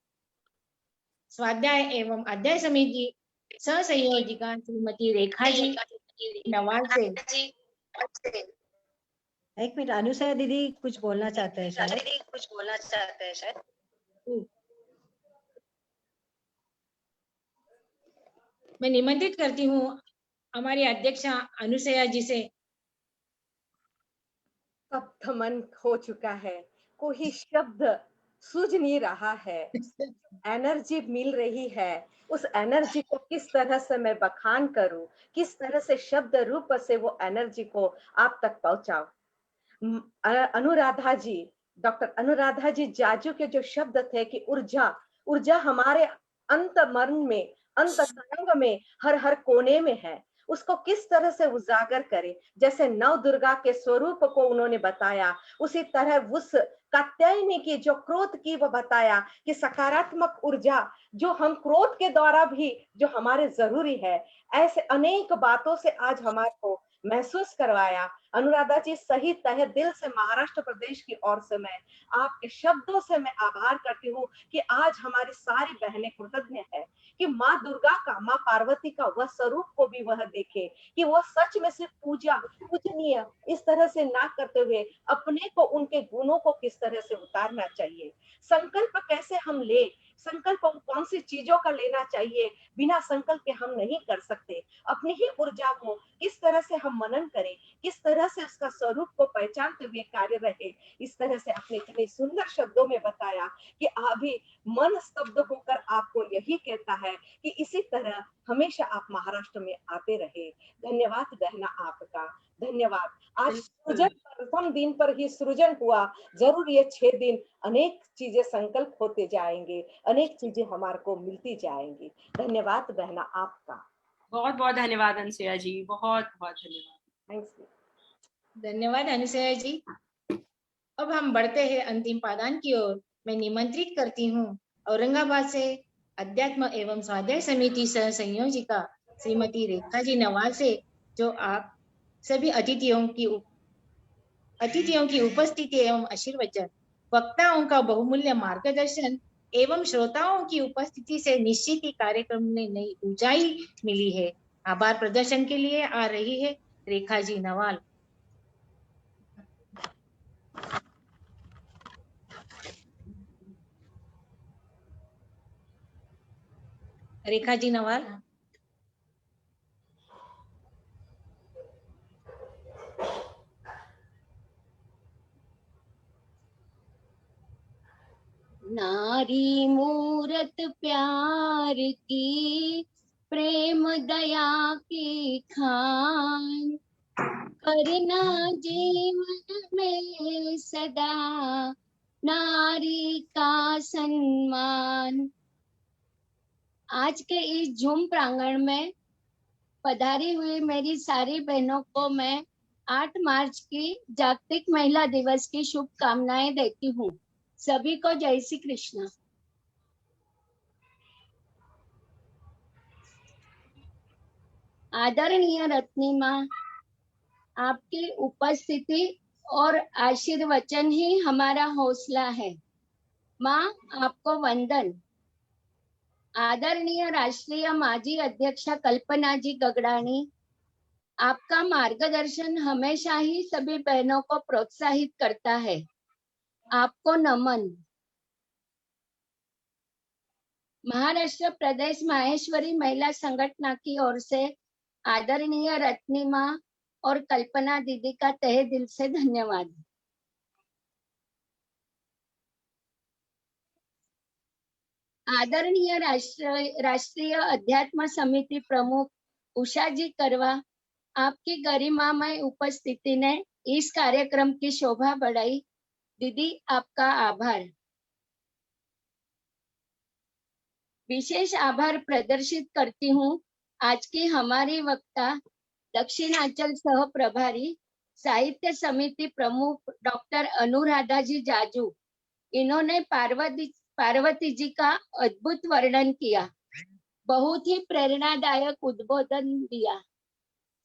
स्वाध्याय एवं अध्याय समिति सह संयोजिका श्रीमती रेखा जी नवाज से। एक मिनट, अनुसया दीदी कुछ बोलना चाहते हैं शायद। मैं निमंत्रित करती हूँ हमारी अध्यक्षा अनुसया जी से। स्तब्ध मन हो चुका है, कोई शब्द सूझ नहीं रहा है, एनर्जी मिल रही है, उस एनर्जी को किस तरह से मैं बखान करूं, किस तरह से शब्द रूप से वो एनर्जी को आप तक पहुंचाऊं। अनुराधा जी, डॉक्टर अनुराधा जी जाजू के जो शब्द थे कि ऊर्जा, ऊर्जा हमारे अंत मन में, अंत तरंग में, हर हर कोने में है, उसको किस तरह से उजागर करें। जैसे नव दुर्गा के स्वरूप को उन्होंने बताया, उसी तरह उस कात्यायनी की जो क्रोध की वो बताया कि सकारात्मक ऊर्जा जो हम क्रोध के द्वारा भी जो हमारे जरूरी है, ऐसे अनेक बातों से आज हमारे को महसूस करवाया। अनुराधा जी, सही तहे दिल से महाराष्ट्र प्रदेश की ओर से मैं आपके शब्दों से मैं आभार करती हूँ कि आज हमारी सारी बहनें कृतज्ञ है कि माँ दुर्गा का, माँ पार्वती का वह स्वरूप को भी वह देखे कि वह सच में सिर्फ पूजा पूजनीय इस तरह से ना करते हुए अपने को, उनके गुणों को किस तरह से उतारना चाहिए। संकल्प कैसे हम ले, संकल्प कौन सी चीजों का लेना चाहिए, बिना संकल्प के हम नहीं कर सकते। अपनी ही ऊर्जा को किस तरह से हम मनन करें, किस तरह से उसका स्वरूप को पहचानते हुए कार्य रहे, इस तरह से अपने इतने सुंदर शब्दों में बताया कि अभी मन स्तब्ध होकर आपको यही कहता है कि इसी तरह हमेशा आप महाराष्ट्र में आते रहे। धन्यवाद बहना आपका, धन्यवाद। आज सृजन प्रथम दिन पर ही सृजन हुआ, जरूर ये 6 दिन अनेक चीजें संकल्प होते जाएंगे, अनेक चीजें हमारे को मिलती जाएंगी। धन्यवाद बहना आपका। बहुत बहुत धन्यवाद अनुसया जी, बहुत बहुत धन्यवाद। थैंक्स। धन्यवाद अनुसया जी। अब हम बढ़ते हैं अंतिम पादान की ओर। मैं निमंत्रित करती हूँ औरंगाबाद से अध्यात्म एवं स्वाध्याय समिति सह संयोजिका श्रीमती रेखा जी नवाल से, जो आप सभी अतिथियों की उपस्थिति एवं आशीर्वचन, वक्ताओं का बहुमूल्य मार्गदर्शन एवं श्रोताओं की उपस्थिति से निश्चित ही कार्यक्रम में नई ऊंचाई मिली है। आभार प्रदर्शन के लिए आ रही है रेखा जी नवाल। रेखा जी नवाल। नारी मूरत प्यार की, प्रेम दया की खान, करना जीवन में सदा नारी का सम्मान। आज के इस झूम प्रांगण में पधारी हुई मेरी सारी बहनों को मैं 8 मार्च की जागतिक महिला दिवस की शुभकामनाएं देती हूँ। सभी को जय श्री कृष्ण। आदरणीय रत्निमा, आपकी उपस्थिति और आशीर्वचन ही हमारा हौसला है। माँ, आपको वंदन। आदरणीय राष्ट्रीय माजी अध्यक्षा कल्पना जी गगड़ानी, आपका मार्गदर्शन हमेशा ही सभी बहनों को प्रोत्साहित करता है, आपको नमन। महाराष्ट्र प्रदेश माहेश्वरी महिला संगठन की ओर से आदरणीय रत्निमा और कल्पना दीदी का तहे दिल से धन्यवाद। आदरणीय राष्ट्रीय अध्यात्म समिति प्रमुख उषा जी करवा, आपकी गरिमामय उपस्थिति ने इस कार्यक्रम की शोभा बढ़ाई। दीदी, आपका आभार। विशेष आभार प्रदर्शित करती हूँ आज की हमारी वक्ता दक्षिणांचल सह प्रभारी साहित्य समिति प्रमुख डॉक्टर अनुराधा जी जाजू। इन्होंने पार्वती जी का अद्भुत वर्णन किया, बहुत ही प्रेरणादायक उद्बोधन दिया।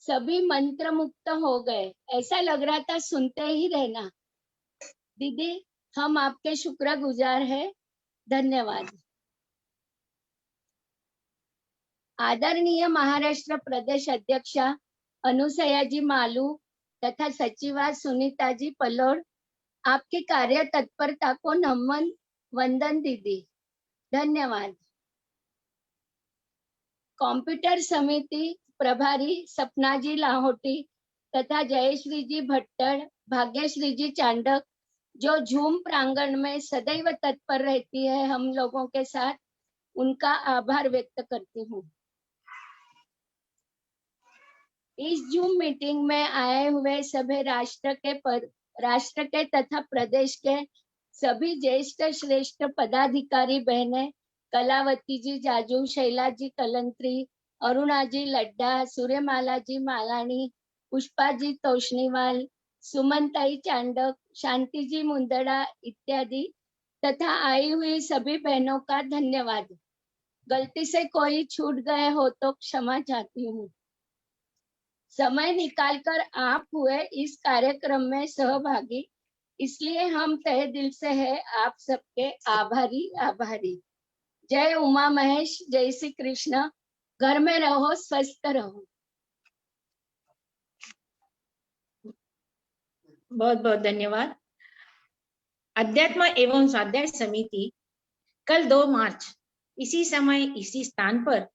सभी मंत्र मुक्त हो गए, ऐसा लग रहा था सुनते ही रहना। दीदी, हम आपके शुक्रगुजार हैं, धन्यवाद। आदरणीय महाराष्ट्र प्रदेश अध्यक्षा अनुसया जी मालू तथा सचिवा सुनीता जी पलोड़, आपकी कार्य तत्परता को नमन वंदन दीदी, धन्यवाद। कंप्यूटर समिति प्रभारी सपना जी लाहौटी तथा जयश्री जी भट्टड़, भाग्यश्री जी चांडक, जो झूम प्रांगण में सदैव तत्पर रहती है हम लोगों के साथ, उनका आभार व्यक्त करती हूँ। इस जूम मीटिंग में आए हुए सभी राष्ट्र के तथा प्रदेश के सभी ज्येष्ठ श्रेष्ठ पदाधिकारी बहनें, कलावती जी जाजू, शैला जी कलंत्री, अरुणा जी लड्डा, सूर्यमाला जी मालानी, पुष्पा जी तोशनीवाल, सुमनताई चांडक, शांति जी मुंदड़ा इत्यादि तथा आई हुई सभी बहनों का धन्यवाद। गलती से कोई छूट गए हो तो क्षमा चाहती हूँ। समय निकालकर आप हुए इस कार्यक्रम में सहभागी, इसलिए हम तहे दिल से है आप सबके आभारी। जय उमा महेश, जय श्री कृष्ण। घर में रहो, स्वस्थ रहो। बहुत बहुत धन्यवाद। अध्यात्म एवं स्वाध्याय समिति कल 2 मार्च इसी समय इसी स्थान पर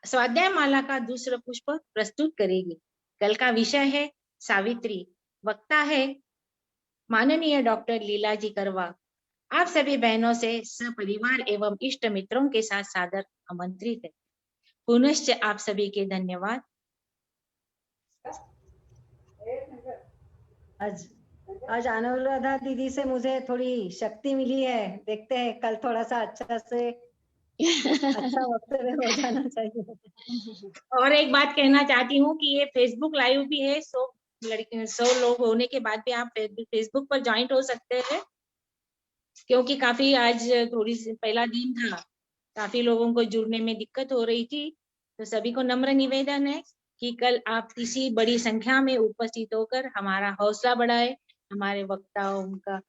स्वाध्याय माला का दूसरा पुष्प प्रस्तुत करेगी। कल का विषय है सावित्री। वक्ता है माननीय डॉक्टर लीला जी करवा। आप सभी बहनों से सपरिवार एवं इष्ट मित्रों के साथ सादर आमंत्रित है। पुनश्च आप सभी के धन्यवाद। आज अनुराधा दीदी से मुझे थोड़ी शक्ति मिली है। देखते हैं कल थोड़ा सा अच्छा से अच्छा वक्तव्य हो जाना चाहिए। और एक बात कहना चाहती हूँ कि ये फेसबुक लाइव भी है। 100 लोग होने के बाद भी आप फेसबुक पर ज्वाइंट हो सकते हैं, क्योंकि काफी आज थोड़ी सी पहला दिन था, काफी लोगों को जुड़ने में दिक्कत हो रही थी। तो सभी को नम्र निवेदन है कि कल आप किसी बड़ी संख्या में उपस्थित होकर हमारा हौसला बढ़ाए, हमारे वक्ताओं का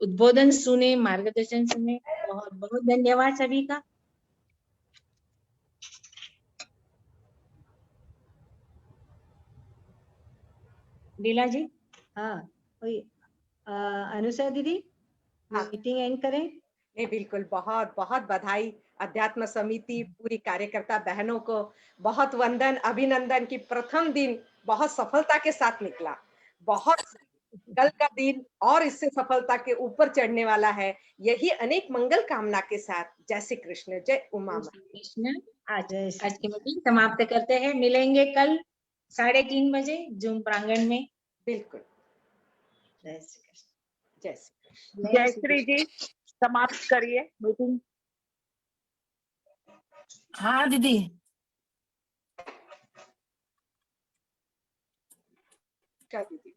उद्बोधन सुने, मार्गदर्शन सुने। बहुत बहुत धन्यवाद सभी का। लीला जी। हाँ, अनुषा दीदी, मीटिंग एंड करें। नहीं, बिल्कुल। बहुत बहुत बधाई अध्यात्म समिति पूरी कार्यकर्ता बहनों को। बहुत वंदन, अभिनंदन की प्रथम दिन बहुत सफलता के साथ निकला। बहुत कल का दिन और इससे सफलता के ऊपर चढ़ने वाला है। यही अनेक मंगल कामना के साथ जय श्री कृष्ण, जय उमा कृष्ण। आज की मीटिंग समाप्त करते हैं। मिलेंगे कल 3:30 बजे जूम प्रांगण में। बिल्कुल। जय श्री कृष्ण। जय श्री कृष्ण। जय श्री जी, समाप्त करिए मीटिंग। हाँ दीदी। क्या दीदी?